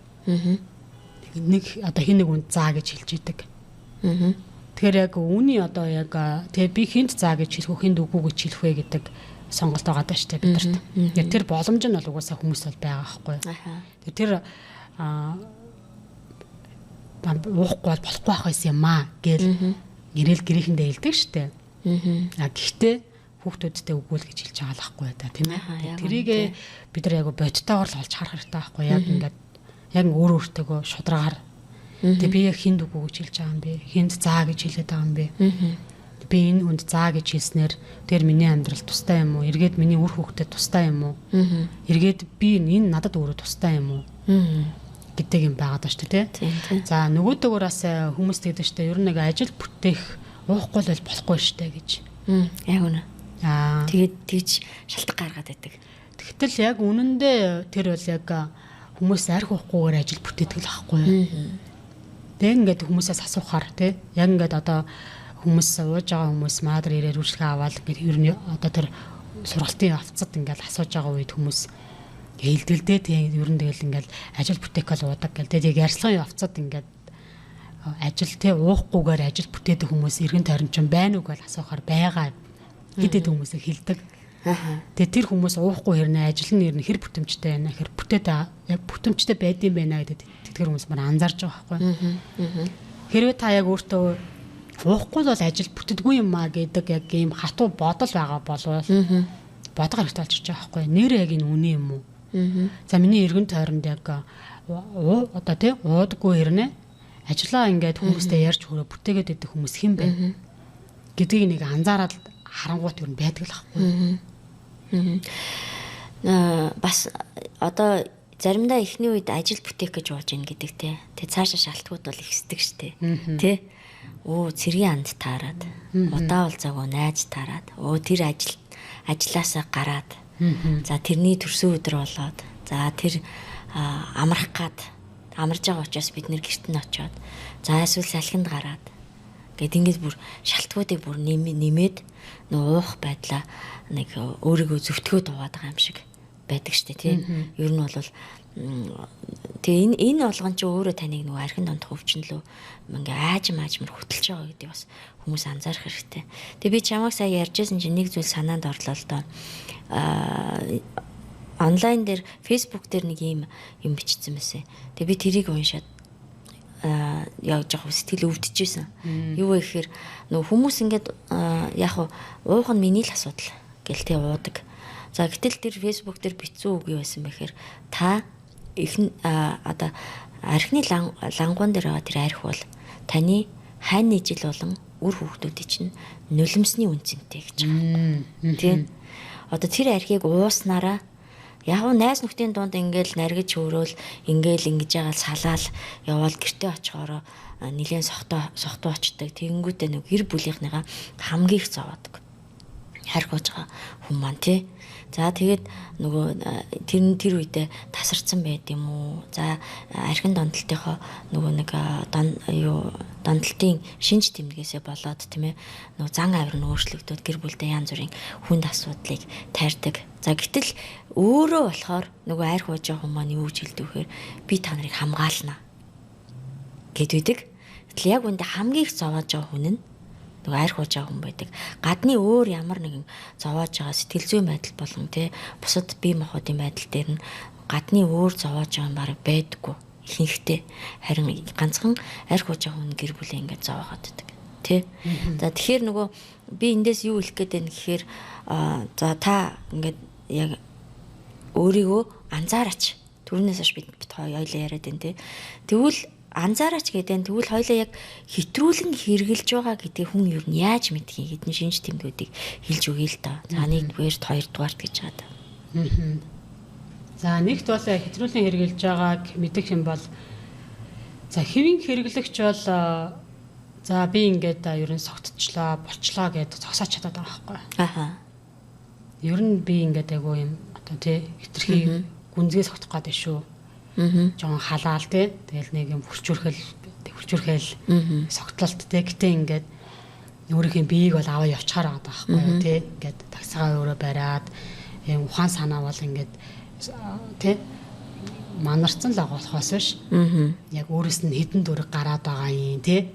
нэг одоо хин нэг үнд заа гэж хэлж идэг. Тэгэхээр яг үүний одоо яг тий би хинт заа гэж хэлэх үү хинд үгүй гэж хэлэх вэ гэдэг сонголт байгаа даа штэ бидэрт. Яг тэр боломж нь бол угаасаа хүмүүс бол байгаа байхгүй. Тэр уухгүй бол болохгүй байх байсан юм аа гэл ирээл гэрээхэндээ хэлдэг штэ. Гэхдээ хүүхдүүдтэй үгүй л гэж хэлж байгаа л байхгүй да тийм ээ. Тэрийг бид нар яг бодтойгоор л олж харах хэрэгтэй байхгүй. Яг ингээд яг өөр өөртөөгөө шударгаар. Тэгээ би яг хинд үгүй гэж хэлж байгаа юм бэ? Хинд заа гэж хэлээд байгаа юм бэ? Би энэ хүнд заа гэж хэлснээр тэр миний амьдрал тустай юм уу? Эргээд миний үр хүүхдэд тустай юм уу? Эргээд би энэ надад өөрөө тустай юм уу? Гэдэг юм байгаа даа шүү дээ тий. За нөгөөдөөгөөс хүмүүс тэгдэг шүү дээ. Ер нь нэг ажил бүтээх уухгүй л болохгүй шүү дээ гэж. Яг үнэ. Тэгээд тийч шалтгаан гаргаад байдаг. Тэгтэл яг үнэндээ тэр бол яг хүмүүс арх уухгүйгээр ажил бүтээдэг л байхгүй юу? Тэг ингээд хүмүүсээс асуухаар тий. Яг ингээд одоо хүмүүс ууж байгаа хүмүүс маадар ирээр үржлэгээ аваад ингээд ер нь одоо тэр сургалтын авцад ингээд асууж байгаа үед хүмүүс хэлдэлдээ тий ер нь тэгэл ингээд ажил бүтээх л уудаг гэл тий ярьцлагын авцад ингээд ажил тий уухгүйгээр ажил бүтээдэг хүмүүс эргэн тойрон ч байна уу гэж асуухаар байгаа гэдэг хүмүүсээ хэлдэг. Тэгээ тэр хүмүүс уухгүй хэрнээ ажил нь хэр бүтэмжтэй байна хэр бүтээд яг бүтэмжтэй байдсан байна гэдэг тэтгэр хүмүүс маань анзаарч байгаа байхгүй. Хэрвээ та яг өөртөө уухгүй л бол ажил бүтдэггүй юм аа гэдэг яг ийм хатуу бодол байгаа болвол бодго хэрэгтэй болчихж байгаа байхгүй. Нэр яг энэ үнэ юм уу? За миний эргэн тойронд яг одоо тий уудаггүй хэрнээ ажлаа ингээд хүмүүстэй ярьж хөрөө бүтээгээд идэх хүмүүс хэн бэ гэдгийг нэг анзаараад харангуут юу байдаг л байхгүй. Бас одоо заримдаа эхний үед ажил бүтээх гэж болж ийн гэдэг те. Тэг цаашаа шалтгууд бол ихсдэг штэ. Тэ? Цэргийн анд таарад, удаа уулзаагүй найз таарад, тэр ажил ажлаасаа гараад за тэрний төрсөн өдөр болоод за тэр амрах гад амарж байгаа учраас бид нэр гэрт нь очиод за эсвэл салхинд гараад гэд ингээд бүр шалтгуудыг бүр нэмээд нөө уух байдлаа нэг өөрийгөө зөвтгөөд угаад байгаа юм шиг байдаг штэ тий. Ер нь бол тэгээ энэ болгон чи өөрөө таныг нөгөө архин донд хөвчнөлөө ингээ аажмар хөтөлж байгаа гэдэг бас хүмүүс анзаарах хэрэгтэй. Тэгээ би чамайг сая ярьжсэн чинь нэг зүйл санаанд орлоо л доо. Онлайн дээр Facebook дээр нэг юм бичсэн байсан. Тэгээ би тэрийг уншаад яг жоох сэтгэл өвдөжсэн. Юу вэ гэхээр нөгөө хүмүүс ингээд яг уух нь миний л асуудал гэлтэй уудаг. За гэтэл тэр Facebook дээр бичсэн үг юу байсан бэхээр та одоо архины лангуун дээр байгаа тэр арх бол таны хайны жил болон үр хүүхдүүдийн чинь нулимсны үнцэнтэй гэж байгаа. Тийм. Одоо тэр архийг ууснараа яг найз нөхдийн дунд ингээл наргиж хөрөөл ингээл ингэж яагаад салаал яваал гэртээ очихороо нилээн сохтуу очдаг. Тэгэнгүүтээ нэг гэр бүлийнхнийгаа хамгийн их зовоодаг. Харих болж байгаа хүн маань тий. За тэгээд нөгөө тэр үедээ тасарсан байд юм уу? За архин дондалтынхоо нөгөө нэг дондалтын шинж тэмдгээсээ болоод тийм ээ нөгөө зан авир нь өөрчлөгдөд гэр бүлдээ янз бүрийн хүнд асуудлыг тайрдаг. За гэтэл өөрөө болохоор нөгөө арх ууж байгаа хүмүүс маань юу гэж хэлдэг вэхээр би та нарыг хамгаална гэдэг. Гэтэл яг үүндээ хамгийн их зовоож байгаа хүн нь нөгөө арх ууж байгаа хүн байдаг. Гадны өөр ямар нэгэн зовоож байгаа сэтгэл зүйн байдал болон тий бусад бие махбодын байдал дээр нь гадны өөр зовоож байгаа юм баг байдаггүй. Ихэнхдээ харин ганцхан арх ууж байгаа хүн гэр бүлээ ингээд зовоогоод байдаг. Тий. За тэгэхээр нөгөө би эндээс юу хэлэх гээд байна гэхээр за та ингээд яг өөрийгөө анзаараач. Түрүүнээс хойш бид хоёулаа яриад байна тий. Тэгвэл анзаараач гэдэг нь тэгвэл хоёлаа яг хэтрүүлэн хэрглэж байгаа гэдгийг хүн юу нь яаж мэдхий хэдэн шинж тэмдгүүдийг хэлж өгье л доо. За нэгдүгээрт хоёрдугаарт гэж байгаа да. За нэгт бол хэтрүүлэн хэрглэж байгааг мэдэх юм бол за хэвийн хэрэглэгч бол за би ингээд ер нь согтчлаа, болчлаа гэдээ зогсооч чадаад байгаа байхгүй. Аха. Ер нь би ингээд айгуу юм одоо тий хитрхи гүнзгий согтох гээд байна шүү. Жон халаал тий. Тэгэл нэг юм хурчурхэл согтлолт тий. Гэтэ ингээд өөрийнхөө биеийг бол аваа явчихаар байгаа байхгүй тий. Ингээд таксагаа өөрөө бариад юм ухаан санаа бол ингээд тий манарцсан л байгаа болохоос биш. Яг өөрөөс нь хідэн дүрэг гараад байгаа юм тий.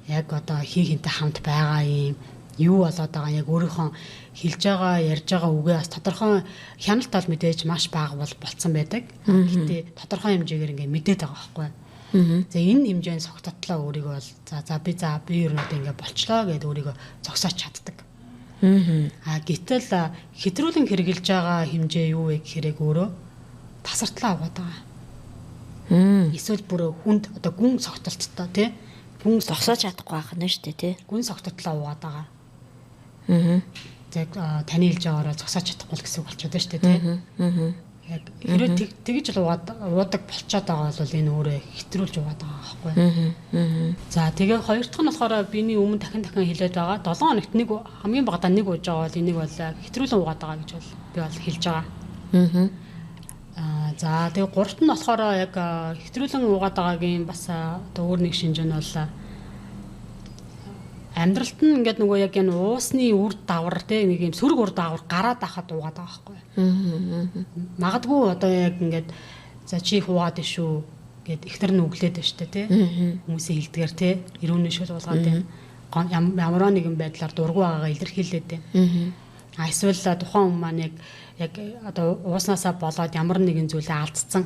Яг одоо хинтээ хамт байгаа юм юу болоод байгаа яг өөрийнхөө хэлж байгаа ярьж байгаа үгээ бас тодорхой хяналт тал мэдээж маш бага болцсон байдаг. Гэтэ тодорхой хэмжээгээр ингээ мэдээд байгаа байхгүй. За энэ хэмжээнд согтотлоо өөрийгөө бол за би ер нь ингээ болчлоо гэдээ өөрийгөө зогсооч чаддаг. Гэтэл хэтрүүлэн хэрглэж байгаа хэмжээ юу вэ гэхээр өөрөө тасартлаа аваад байгаа. Эсвэл бүр хүнд одоо гүн согтолттой тий гүн зогсоож чадахгүй байх нь шүү дээ тий. Гүн согтолтлоо аваад байгаа. Яг таны хэлж байгаараа зогсооч чадахгүй гэсэн үг болчиход байна шүү дээ тий. Яг хэрэг тэгж л уудаг болчиход байгаа бол энэ өөрөө хэтрүүлж уугаад байгаа байхгүй. За тэгээ хоёр дахь нь болохоор биний өмнө дахин хэлээд байгаа 7 хоногт нэг хамгийн багадаа нэг ууж байгаа бол энийг бол хэтрүүлэн уугаад байгаа гэж бол би бол хэлж байгаа. За тэгээ гуравт нь болохоор яг хэтрүүлэн уугаад байгаагийн бас одоо өөр нэг шинж нь бол амьдралт нь ингээд нөгөө яг энэ уусны үр давар те нэг юм сөрөг үр давар гараад ахад уугаад байгаа байхгүй. Магадгүй одоо яг ингээд за чи хуугаад шүү гэд ихтер нь өглөөд байна штэ те. Хүмүүсийн хэлдгээр те ирүүний шүл уулгаад байна. Ямар нэгэн байдлаар дургу байгаагаа илэрхийлээд байна. Эсвэл тухайн хүмүүс маань яг одоо ууснасаа болоод ямар нэгэн зүйлээ алдсан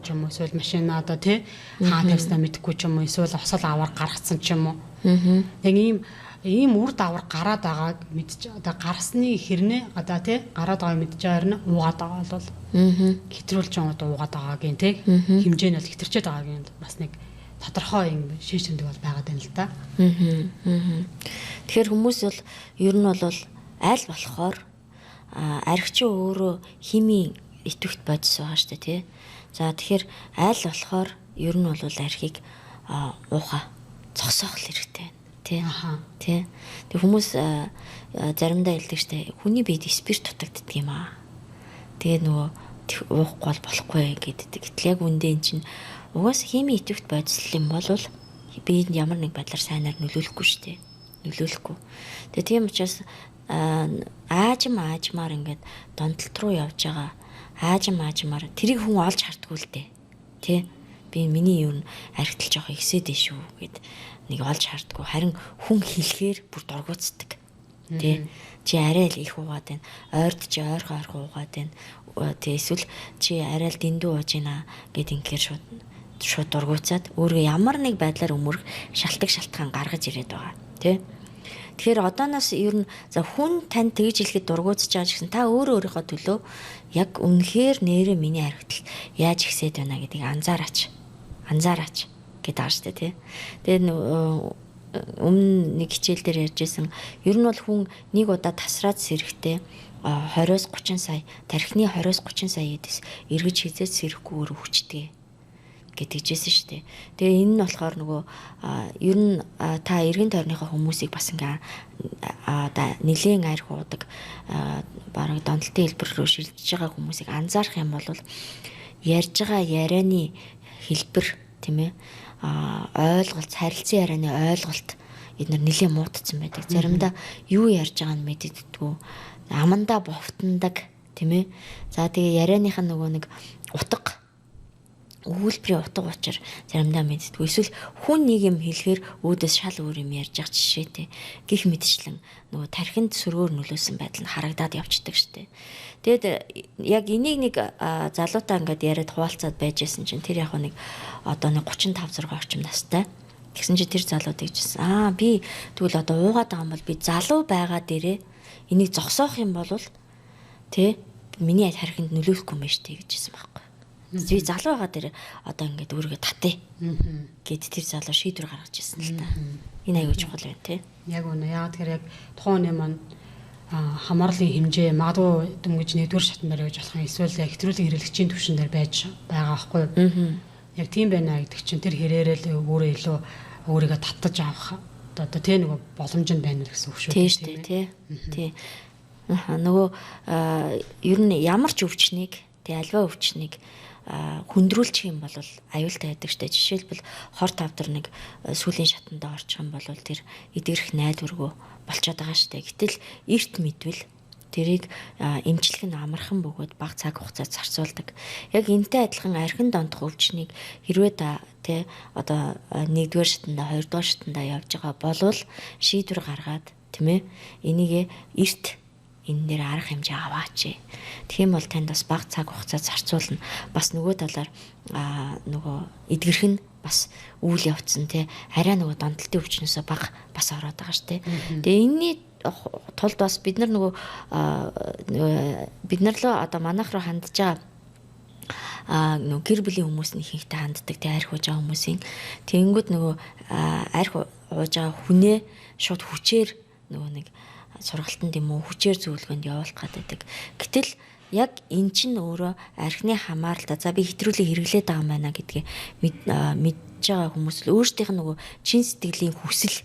ч юм уу эсвэл машина одоо тий хаа тавьснаа мэдэхгүй ч юм уу эсвэл осол аваар гаргацсан ч юм уу. Яг ийм үр давар гараад байгааг мэдж одоо гарсны хэрнээ одоо тий гараад байгааг мэдж байгаа нь уугаад байгаа бол хэтрүүлж одоо уугаад байгаагийн тий хэмжээ нь бол хэтэрчээд байгаагийн бас нэг тодорхой юм шийдвэр тэмдэг бол байгаад байна л да. Тэгэхээр хүмүүс бол ер нь бол аль болохоор архич өөрөө химийн идэвхт бодис байгаа шүү дээ тий. За тэгэхээр аль болохоор ер нь бол архийг ууха зогсоох хэрэгтэй байна. Тий. Аха. Тий. Тэг хүмүүс заримдаа хэлдэг штэ хүний биед спирт дутагддаг юм аа. Тэгээ нөгөө уухгүй бол болохгүй гэдэг. Гэтэл яг үндэ эн чинь угаас хими идэвхт бодис юм бол биед ямар нэг байдлаар сайнаар нөлөөлөхгүй штэ. Нөлөөлөхгүй. Тэгээ тийм учраас аажмаар ингээд донтолт руу явж байгаа аажмаар тэрийг хүн олж хартгүй л дээ. Тий. Би миний юу н архитал жоох ихсээд дээ шүү гэд нэг олж хартгүй. Харин хүн хэлэхээр бүр дургуутсдаг. Тий. Чи арай л их уугаад байна. Ойрд чи ойрхон уугаад байна. Тий эсвэл чи арай л дэндүү ууж байна гэд ингээр шууд дургуутсаад өөрөө ямар нэг байдлаар өмөрөх шалтгаан гаргаж ирээд байгаа. Тий. Тэгэхээр одооноос ер нь за хүн тань тэгж хэлэхэд дургуутж байгаа гэсэн та өөрийнхөө төлөө яг үнэхээр нэрээ миний харагдал яаж ихсээд байна гэдгийг анзаараач гэдэг байгаа шүү дээ тий. Тэгээд өмнө нэг хичээл дээр ярьжсэн ер нь бол хүн нэг удаа тасраад сэрэхтэй 20-30 сая тархины 20-30 сая эдэс эргэж хизээд сэрэхгүй өөр хүчтэй гэдэгжсэн шүү дээ. Тэгээ энэ нь болохоор нөгөө ер нь та эргэн тойрныхоо хүмүүсийг бас ингээ нэлээд арх уудаг бараг донтолтын хэлбэр рүү шилжиж байгаа хүмүүсийг анзаарах юм бол ярьж байгаа ярианы хэлбэр тийм ээ ойлголт харилцан ярианы ойлголт эдгээр нэлээд муутцсан байдаг. Заримдаа юу ярьж байгааг нь мэддэггүй амандаа бовтондаг тийм ээ. За тэгээ ярианых нь нөгөө нэг утга өгүүлбэрийн утга учир заримдаа мэддэггүй. Эсвэл хүн нэг юм хэлэхээр өөдөөс шал өөр юм ярьж байгаа жишээтэй. Гэх мэтчлэн нөгөө тархинд сөргөөр нөлөөсөн байдал нь харагдаад явцдаг штеп. Тэгэд яг энийг нэг залуутаа ингээд яриад хуваалцаад байжсэн чинь тэр яг нэг одоо нэг 35 6 орчим настай. Тэгсэн чинь тэр залуу тэгжсэн. Би тэгвэл одоо уугаад байгаа юм бол би залуу байгаа дээрээ энийг зогсоох юм бол тий миний тархинд нөлөөлөхгүй юм шүү дээ гэжсэн байхгүй. Би залуу байгаа дээр одоо ингээд өөрийгөө татъя гэд тэр залуу шийдвэр гаргаж ирсэн л та. Энэ аягүй чухал байна тий. Яг үнэ. Яг тэр яг тухайн хүний маань хамаарлын хэмжээ магадгүй дөнгөж нэгдүгээр шатнд дээр явж болох юм. Эсвэл яг хэтрүүлэг хэрэглэгчийн түвшин дээр байж байгаа байхгүй юу? Яг тийм байна гэдэг чинь тэр хэрээрэл өөрөө илүү өөрийгөө татаж авах одоо тий нөгөө боломж нь байна гэсэн үг шүү дээ тий. Тий. Нөгөө ер нь ямар ч өвчнийг тий альва өвчнийг хүндрүүлчих юм бол аюултай байдаг штэ. Жишээлбэл хор тавдар нэг сүлийн шатанда орчих юм бол тэр эдгэрх найдваргүй болчиход байгаа штэ. Гэтэл эрт мэдвэл тэрийг эмчлэх нь амархан бөгөөд бага цаг хугацаад зарцуулдаг. Яг энтэй адилхан архин дондох өвчнийг хэрвээ та тий одоо 1-р шатанда 2-р шатанда явж байгаа болвол шийдвэр гаргаад тийм ээ энийг эрт энэ нэр арга хэмжээ аваач. Тийм бол танд бас бага цаг хугацаа зарцуулна. Бас нөгөө талаар нөгөө эдгэрх нь бас үйл явцсан тий арай нөгөө донтолтын өвчнөөсөө бага бас ороод байгаа ш тий. Тэгээ энэний тулд бас бид нар нөгөө бид нар л одоо манайх руу хандж байгаа нөгөө гэр бүлийн хүмүүс нь ихэнхдээ ханддаг тий арх ууж байгаа хүмүүсийн тэгэнгүүт нөгөө арх ууж байгаа хүнээ шууд хүчээр нөгөө нэг сургалтанд юм уу хүчээр зөвлөгөөнд явуулах гэдэг. Гэтэл яг эн чинь өөрөө архины хамааралтай за би хэтрүүлэг хэрэглээд байгаа юм байна гэдгийг мэдж байгаа хүмүүс л өөрсдийнх нь нөгөө чин сэтгэлийн хүсэл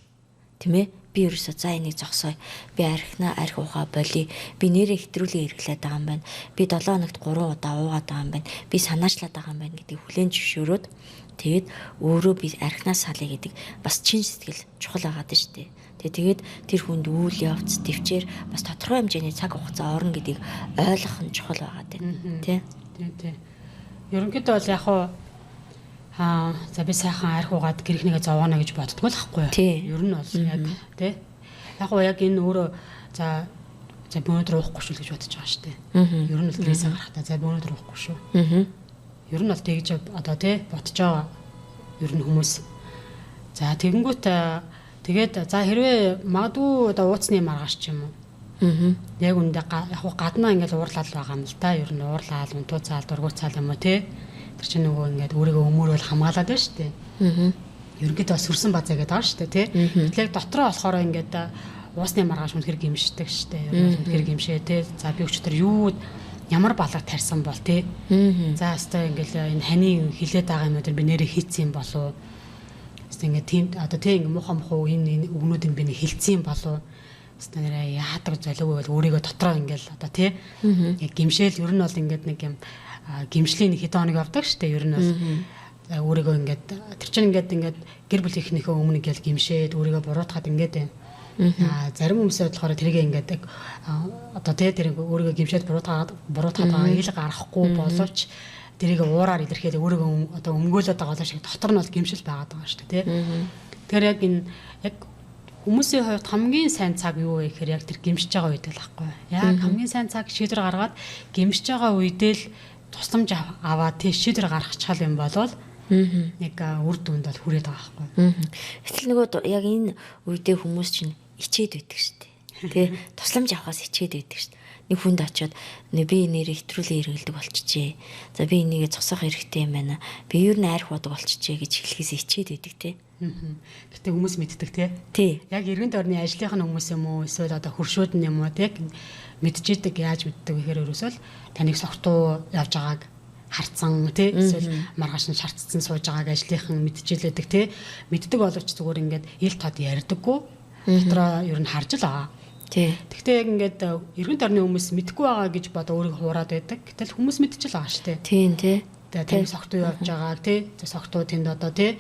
тийм ээ би ерөөсөө за энийг зогсоё. Би арх уугаа болиё. Би нэрээ хэтрүүлэг хэрэглээд байгаа юм байна. Би 7 хоногт 3 удаа уугаад байгаа юм байна. Би санаачлаад байгаа юм байна гэдгийг хүлээн зөвшөөрөөд тэгээд өөрөө би архинаас салъя гэдэг бас чин сэтгэл чухал байгаад нь шүү дээ. Тэгээд тэр хүнд үйл явц төвчээр бас тодорхой хэмжээний цаг хугацаа орно гэдгийг ойлгох нь чухал байгаад байна. Тий. Тий. Ерөнхийдөө бол яг хуу за би сайхан арх уугаад гэрхнийгээ зовоно гэж боддгоо л ахгүй юу? Ер нь бол яг тий. Яг хуу яг энэ өөрөө за би өнөөдөр уухгүй шүү гэж бодож байгаа шүү дээ. Ер нь бол гэрээсээ гарахтаа за би өнөөдөр уухгүй шүү. Ер нь бол тэгж одоо тий бодож байгаа ер нь хүмүүс. За тэгэнгүүт тэгээд за хэрвээ магадгүй одоо ууцны маргааш ч юм уу. Яг үндэ яг гаднаа ингээд уурлал байгаа юм л та. Ер нь уурлал, унтууцаал, дургуцаал юм уу тий. Тэр чинь нөгөө ингээд өөрийгөө өмөрөөл хамгаалаад байна шүү дээ. Ерөнхийдөө бас сүрсэн базаа гэдэг байгаа шүү дээ тий. Гэтэл дотроо болохоор ингээд уусны маргааш үнэхэр гимшдэг шүү дээ. Үнэхэр гимшээ тий. За би өчтөр юу ямар балга тарьсан бол тий. За хэвээ ингээд энэ ханы хилээд байгаа юм уу би нэрээ хийцэн болов. ингээд тийм одоо тийм муухай энэ өгнүүдийг би нэг хилцсэн болов өстө нэрээ яадаг золиог бол өөрийгөө дотроо ингээл одоо тий яг гимшээл ер нь бол ингээд нэг юм гимшлийн нэг хэдэн хоног авдаг штэ ер нь бол өөрийгөө ингээд тэр чинь ингээд гэр бүл ихнийхээ өмнө ингээл гимшээд өөрийгөө буруутгаад ингээд зарим хүмүүсээ болохоор тэрийг ингээд одоо тий тэр өөрийгөө гимшээд буруутгаад байгаа ил гарахгүй боловч тэрийг уураар илэрхийлээ өөрийгөө одоо өмгөөлөд байгаа шиг дотор нь бол гимшил байгаад байгаа шүү дээ тий. Тэгэхээр яг энэ яг хүмүүсийн хувьд хамгийн сайн цаг юу вэ гэхээр яг тэр гимшиж байгаа үед л байхгүй. Яг хамгийн сайн цаг шийдвэр гаргаад гимшиж байгаа үедээ л тусламж аваад тий шийдвэр гаргачихал юм болвол яг үр дүнд бол хүрээд байгаа байхгүй. Гэтэл нөгөө яг энэ үедээ хүмүүс чинь ичээд байдаг шүү дээ. Тэ тусламж авахаас ичээд байдаг шүү дээ. Нэг хүнд очиод би нэрээ хэтрүүлэн эргэлдэг болчихжээ. За би энийгээ цусах хэрэгтэй юм байна. Би юу н айрх бодог болчихжээ гэж хэлхээс ичээд байдаг те. Гэтэ хүмүүс мэддэг те. Тий. Яг эргэн тойрны ажлынх нь хүмүүс юм уу эсвэл одоо хөршүүд нь юм уу те мэдчихэдэг яаж мэддэг гэхээр ерөөсөө таныг согтуу явж байгааг харцсан те эсвэл маргааш нь шартцсан сууж байгааг ажлынхан мэдчихлээдэг те. Мэддэг боловч зүгээр ингээд ил тод ярьдаггүй. Дотроо ер нь харж л байгаа. Тий. Гэхдээ яг ингээд эргэн тойрны хүмүүс мэдгүй байгаа гэж бодоо өөрийгөө хуураад байдаг. Гэтэл хүмүүс мэдчихэл байгаа шүү дээ. Тийм тий. Тэгээ согтуу явж байгааг тий. Согтуу тэнд одоо тий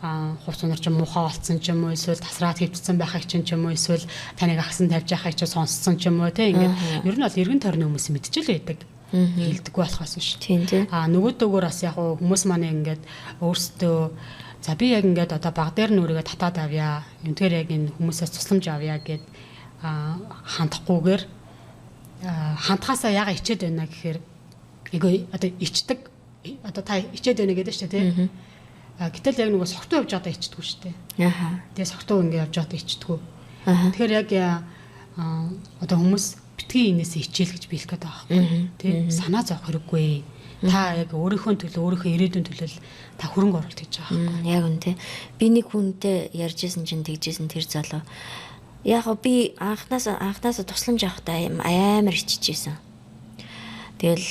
хувц унар ч муухай болцсон ч юм уу эсвэл тасраад хэвчсэн байхыг ч юм уу эсвэл таныг агсан тавьж байхыг ч сонссон ч юм уу тий. Ингээд ер нь бол эргэн тойрны хүмүүс мэдчихэл байдаг. Хэлдэггүй болохоос биш. Тийм тий. Нөгөөдөөгөр бас яг хүмүүс маань ингээд өөрсдөө за би яг ингээд одоо баг дээр нь өөрийгөө татаад авъя. Энэгээр яг энэ хүмүүсээс тусламж авъя гэд хандахгүйгээр хандхаасаа яага ичээд байна гэхээр эго одоо ичдэг одоо та ичээд байна гэдэг шүү дээ тий. Гэтэл яг нөгөө согтуу явж байхдаа ичдэггүй шүү дээ. Тэгээ согтуу ингэ явж байхдаа ичдэггүй. Тэгэхээр яг одоо хүмүүс битгий энэсээ ичээл гэж биелэх гээд байгаа байхгүй тий. Санаа зовох хэрэггүй. Та яг өөрийнхөө төлөө өөрийнхөө ирээдүйн төлөө та хөрөнгө оруулалт хийж байгаа байхгүй. Яг үнэ тий. Би нэг хүнтэй ярьжсэн чинь тэгжсэн тэр залуу яг би анхнаасаа тусламж авахдаа амар иччихсэн. Тэгэл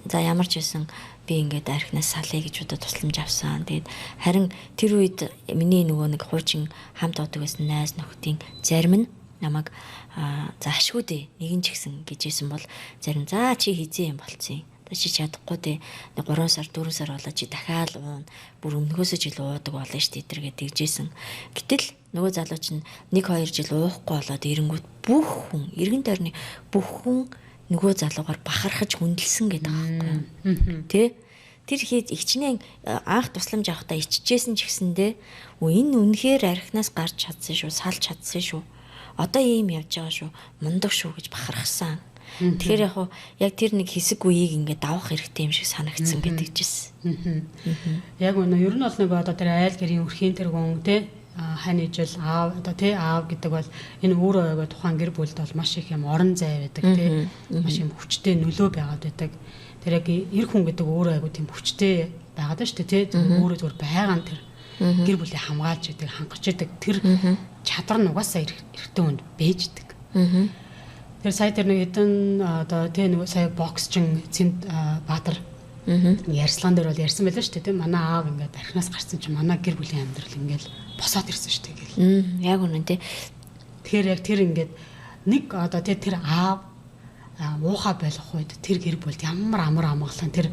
за ямар ч байсан би ингээд архинаас салъя гэж удаа тусламж авсан. Тэгээд харин тэр үед миний нөгөө нэг хуучин хамт одог байсан найз нөхдийн зарим нь намайг за ашгүй дээ нэгэн ч гисэн гэжсэн бол зарим за чи хизээ юм болцсон. Чи чадахгүй дээ. 3 сар 4 сар болоо чи дахиад уун. Бүр өмнөхөөсөө жил уудаг болно шүү дээ тэргээ тэгжсэн. Гэтэл нөгөө залуу чинь 1-2 жил уухгүй болоод ирэнгүүт бүх хүн эргэн тойрны бүх хүн нөгөө залуугаар бахархаж хүндэлсэн гэдэг байгаа байхгүй. Тэ? Тэр хийж ичнээ анх тусламж авахдаа иччихсэн ч гэсэндээ энэ үнэхээр архинаас гарч чадсан шүү, салж чадсан шүү. Одоо ийм явж байгаа шүү, мундаг шүү гэж бахархсан. Тэгэхээр яг тэр нэг хэсэг үеийг ингээд давах хэрэгтэй юм шиг санагдсан гэдэг жисэн. Яг үнэ ер нь бол нэг одоо тэр айл гэрийн өрхийн тэр гүн те хань ижил аав одоо те аав гэдэг бол энэ өөрөө яг тухайн гэр бүлд бол маш их юм орон зай байдаг те маш юм хүчтэй нөлөө байгаад байдаг. Тэр яг эр хүн гэдэг өөрөө айгу тийм хүчтэй байгаад байна шүү дээ те өөрөө зөвөр байгаа нь тэр гэр бүлийг хамгаалж идэг хангаж идэг тэр чадвар нь угаасаа эрэгтэй хүнд бэждэг. Тэр сая тэр нэг хэдэн одоо тэ нэг сая боксчин Цэнд Баатар ярьслан дээр бол ярьсан байлаа шүү дээ тийм манай аав ингээд архинаас гарсан чинь манай гэр бүлийн амьдрал ингээд босоод ирсэн шүү дээ гэл. Яг үнэн тий. Тэгэхээр яг тэр ингээд нэг одоо тэр аав уухай болох үед тэр гэр бүлд ямар амар амгалан тэр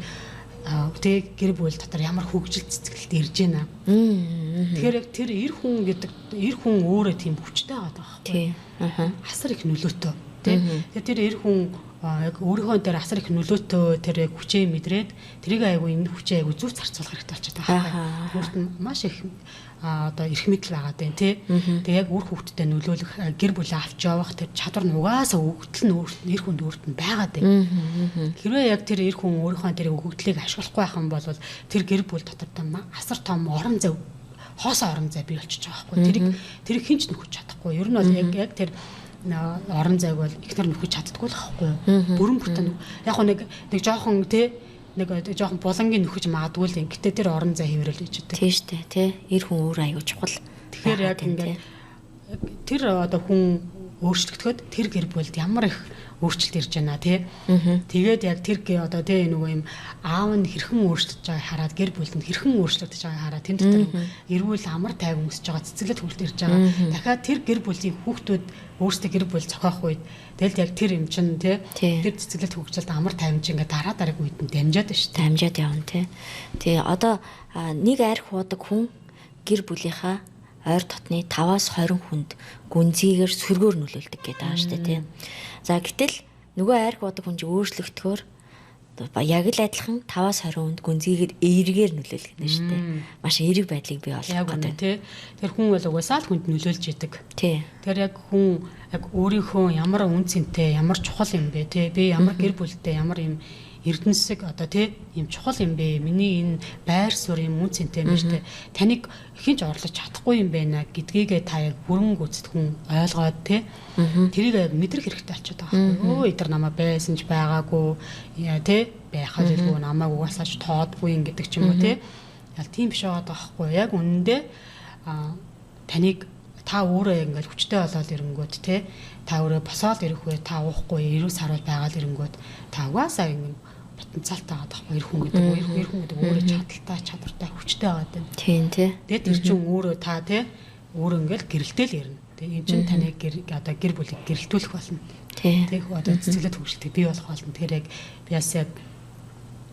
гэр бүл дотор ямар хөгжил цэцгэлт ирж байна. Тэгэхээр яг тэр эр хүн гэдэг эр хүн өөрөө тийм хүчтэй байгаа байхгүй. Тий. Асар их нөлөөтэй. Тэгээ тэр эр хүн яг өөрийнхөө дээр асар их нөлөөтэй тэр яг хүчээ мэдрээд тэрийг айгу энэ хүчээ айгу зүв зарцуулах хэрэгтэй болчиход байгаа байхгүй. Өөрт нь маш их одоо эрх мэдэл байгаа дээ тий. Тэгээ яг үр хөвгтдээ нөлөөлөх гэр бүлээ авч явах тэр чадвар нь угаасаа өгдөл нь эр хүнд өөрт нь байгаа дээ. Хэрвээ яг тэр эр хүн өөрийнхөө тэр өгөгдлийг ашиглахгүй байх юм бол тэр гэр бүл дотор асар том орон зай хоосоо орон зай бий болчихж байгаа байхгүй. Тэрийг хинч нөхөж чадахгүй. Ер нь бол яг тэр орон зайг бол ихнэр нөхөж чаддгүй л байхгүй юу. Бүрэн бүртээ яг нэг жоохон тий нэг жоохон булангийн нөхөж магадгүй л юм. Гэтэ тэр орон зай хэврэл гэж үү. Тийм шүү дээ тий. Эр хүн өөр аягүй чухал. Тэгэхээр яг ингээд тэр одоо хүн өөрчлөгдөхөд тэр гэр бүлд ямар их өөрчлөлт ирж байна тий. Тэгээд яг тэр одоо тий нөгөө юм аав нь хэрхэн өөрчлөж байгааг хараад гэр бүлд нь хэрхэн өөрчлөгдөж байгааг хараад тэн дотор эрүүл амар тайван өсөж байгаа цэцэглэл хөвөлт ирж байгаа. Дахиад тэр гэр бүлийн хүүхдүүд өөрсдөө гэр бүл зохиох үед тэгэл яг тэр юм чин тий тэр цэцэглэл хөгжилд амар тайван чинь ингээ дараа дараагийн үед нь дамжаад байна шүү дээ. Дамжаад явна тий. Тэгээ одоо нэг арх уудаг хүн гэр бүлийнхаа ойр дотны 5-аас 20 хүнд гүнзгийгээр сөргөөр нөлөөлдөг гэдэг байгаа шүү дээ тий. За гэтэл нөгөө арх уудаг хүн чинь өөрчлөгдөхөөр яг л адилхан 5-аас 20 хүнд гүнзгийгээр эергээр нөлөөлөх гэдэг шүү дээ. Маш эерэг байдлыг бий болгох гэдэг тий. Тэр хүн бол угаасаа л хүнд нөлөөлж идэг. Тий. Тэр яг хүн яг өөрийнхөө ямар үн цэнтэй, ямар чухал юм бэ тий. Би ямар гэр бүлтэй, ямар юм эрдэнэсэг одоо тий юм чухал юм бэ. Миний энэ байр суурь юм үн цэнтэй юм шүү дээ. Таныг хинч орлож чадахгүй юм байна гэдгийгээ та яг бүрэн гүйцэд хүн ойлгоод тий. Тэрийг яг мэдрэх хэрэгтэй болчиход байгаа байхгүй. Өө эдгээр намаа байсан ч байгаагүй тий байхад илгүй намайг угаасаач тоодгүй юм гэдэг ч юм уу тий. Яг тийм биш байгаа байхгүй. Яг үнэндээ таныг та өөрөө яг ингээд хүчтэй болоод ирэнгүүт тий та өөрөө босоод ирэх үе та уухгүй 90 сар бол байгаад ирэнгүүт та угаасаа ингээд потенциалтай байгаа байхгүй эр хүн гэдэг өөрөө чадaltaй чадвартай хүчтэй байгаа гэдэг. Тийм тий. Тэгээд тэр чинь өөрөө та тий өөрөө ингээд гэрэлтэл ярина. Тэгээ энэ чинь таны одоо гэр бүлийг гэрэлтүүлэх болно. Тий. Тэг одоо цэцэглэл хөгжилтийг бий болох болно. Тэгэхээр яг биас яг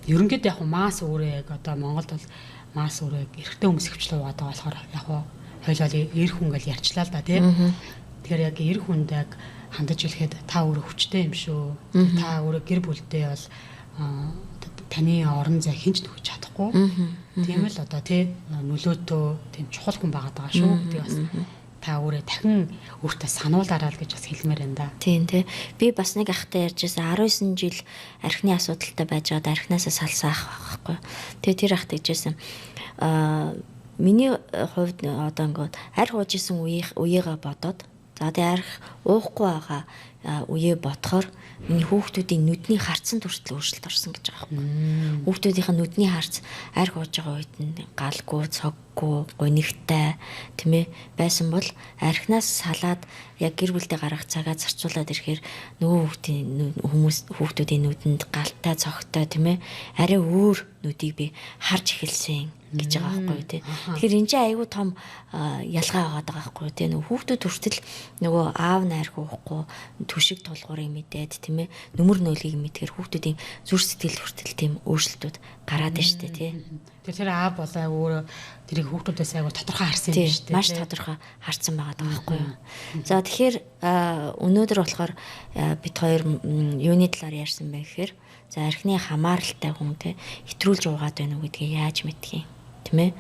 ерөнхийдөө яг мас өөрөө яг одоо Монголд бол мас өөрөө эрэгтэй хүмүүс хөвчлөө байгаа болохоор яг хойлол эр хүн гэл ярьчлаа л да тий. Тэгэхээр яг эр хүнд яг хандаж хэлэхэд та өөрөө хүчтэй юм шүү. Та өөрөө гэр бүлдээ бол таны орон зай хинч нөхөж чадахгүй. Тийм л одоо тий нөлөөтөө тийм чухал хүн байгаад байгаа шүү гэдэг бас та өөрөө дахин өөртөө сануулаарай л гэж бас хэлмээр энэ да. Тийм тий. Би бас нэг ахтай ярьжсэн 19 жил архины асуудалтай байж байгаад архинасаа салсан ах байхгүй. Тэгээ тэр ахтай гэжсэн миний хувьд одоо ингээд арх ууж исэн үеигээ бодоод за тэгээ арх уухгүй байгаа үеэ бодохоор миний хүүхдүүдийн нүдний харцсан хүртэл өөрчлөлт орсон гэж байгаа юм. Хүүхдүүдийн нүдний харц арх ууж байгаа үед нь галгүй, цоггүй, гунигтай тийм ээ байсан бол архинаас салаад яг гэр бүлдээ гарах цагаа зарцуулаад ирэхээр нөгөө хүүхдүүдийн нүдэнд галтай, цогтой тийм ээ арай өөр нүдийг би харж эхэлсэн гэж байгаа байхгүй тий. Тэгэхээр энэ чинь айгүй том ялгаа байгаа байхгүй тий. Нөгөө хүүхдүүд хүртэл нөгөө аав найрх уухгүй түшиг тулгуурыг мэдээд тийм ээ нүмер нөөлгийг мэдгээр хүүхдүүдийн зүрх сэтгэл хүртэл тийм өөрчлөлтүүд гараад байна шүү дээ тий. Тэр аав болоо өөрөө тэрийг хүүхдүүдээс айгүй тодорхой харсан юм шүү дээ. Маш тодорхой харсан байгаа байхгүй юу. За тэгэхээр өнөөдөр болохоор бид хоёр юуны талаар ярьсан бэ гэхээр за архины хамааралтай хүн тий хэтрүүлж уугаад байна уу гэдгийг яаж мэдхий тийм ээ.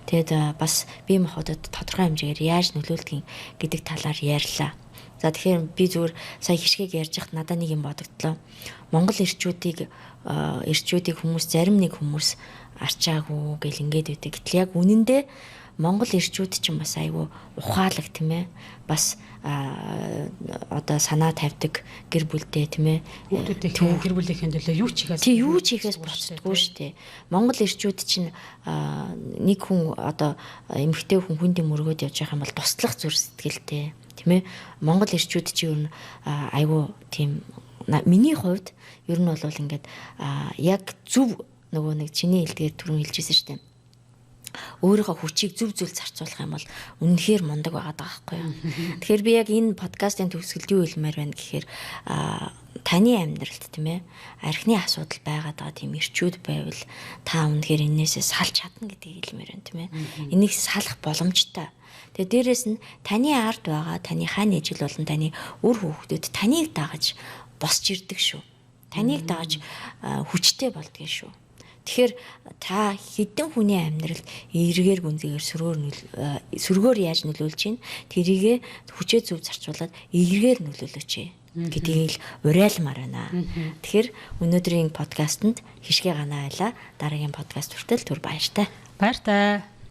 Тэгэд бас бие махбодод тодорхой хэмжээгээр яаж нөлөөлдөг гэдэг талаар ярьлаа. За тэгэхээр би зүгээр сая хишгийг ярьж хат надад нэг юм бодогдлоо. Монгол ирчүүдийг хүмүүс зарим нэг хүмүүс арчаагүй гэл ингээд үүдэг. Гэтэл яг үнэндээ Монгол ирчүүд ч юм бас айгүй ухаалаг тийм ээ. Бас одоо санаа тавьдаг гэр бүлдээ тийм ээ. Хүүхдүүдийн гэр бүлийнхэн төлөө юу ч хийхээс боцдоггүй шүү дээ. Монгол ирчүүд чинь нэг хүн одоо эмэгтэй хүн хүндийн мөргөөд явж байгаа юм бол туслах зүрх сэтгэлтэй тийм ээ. Монгол ирчүүд чинь ер нь айгүй тийм миний хувьд ер нь бол ингээд яг зөв нөгөө нэг чиний хэлдгээр түрүүн хэлжсэн шүү дээ. Өөрийнхөө хүчийг зөв зөв зарцуулах юм бол үнэнхээр мундаг байгаад байгаа байхгүй юу. Тэгэхээр би яг энэ подкастын төгсгөлд юу хэлмээр байна гэхээр таны амьдралд тийм ээ архины асуудал байгаад байгаа тийм ирчүүд байвал та үнэнхээр энээсээ салж чадна гэдгийг хэлмээр байна тийм ээ. Энийг салах боломжтой. Тэгээ дээрэс нь таны ард байгаа таны хааны ижил болон таны үр хүүхдүүд таныг дагаж босч ирдэг шүү. Таныг дагаж хүчтэй болдгоо шүү. Тэгэхээр та хэдэн хүний амьдралд эргээр гүнзгийгээр сөргөөр яаж нөлөөлж чинь тэрийгэ хүчээ зөв зарцуулаад эргээр нөлөөлөөч гэдгийг л уриалмаар байна. Тэгэхээр өнөөдрийн подкастэнд хишгээ ганаа байла. Дараагийн подкаст хүртэл түр баяртай. Баяртай.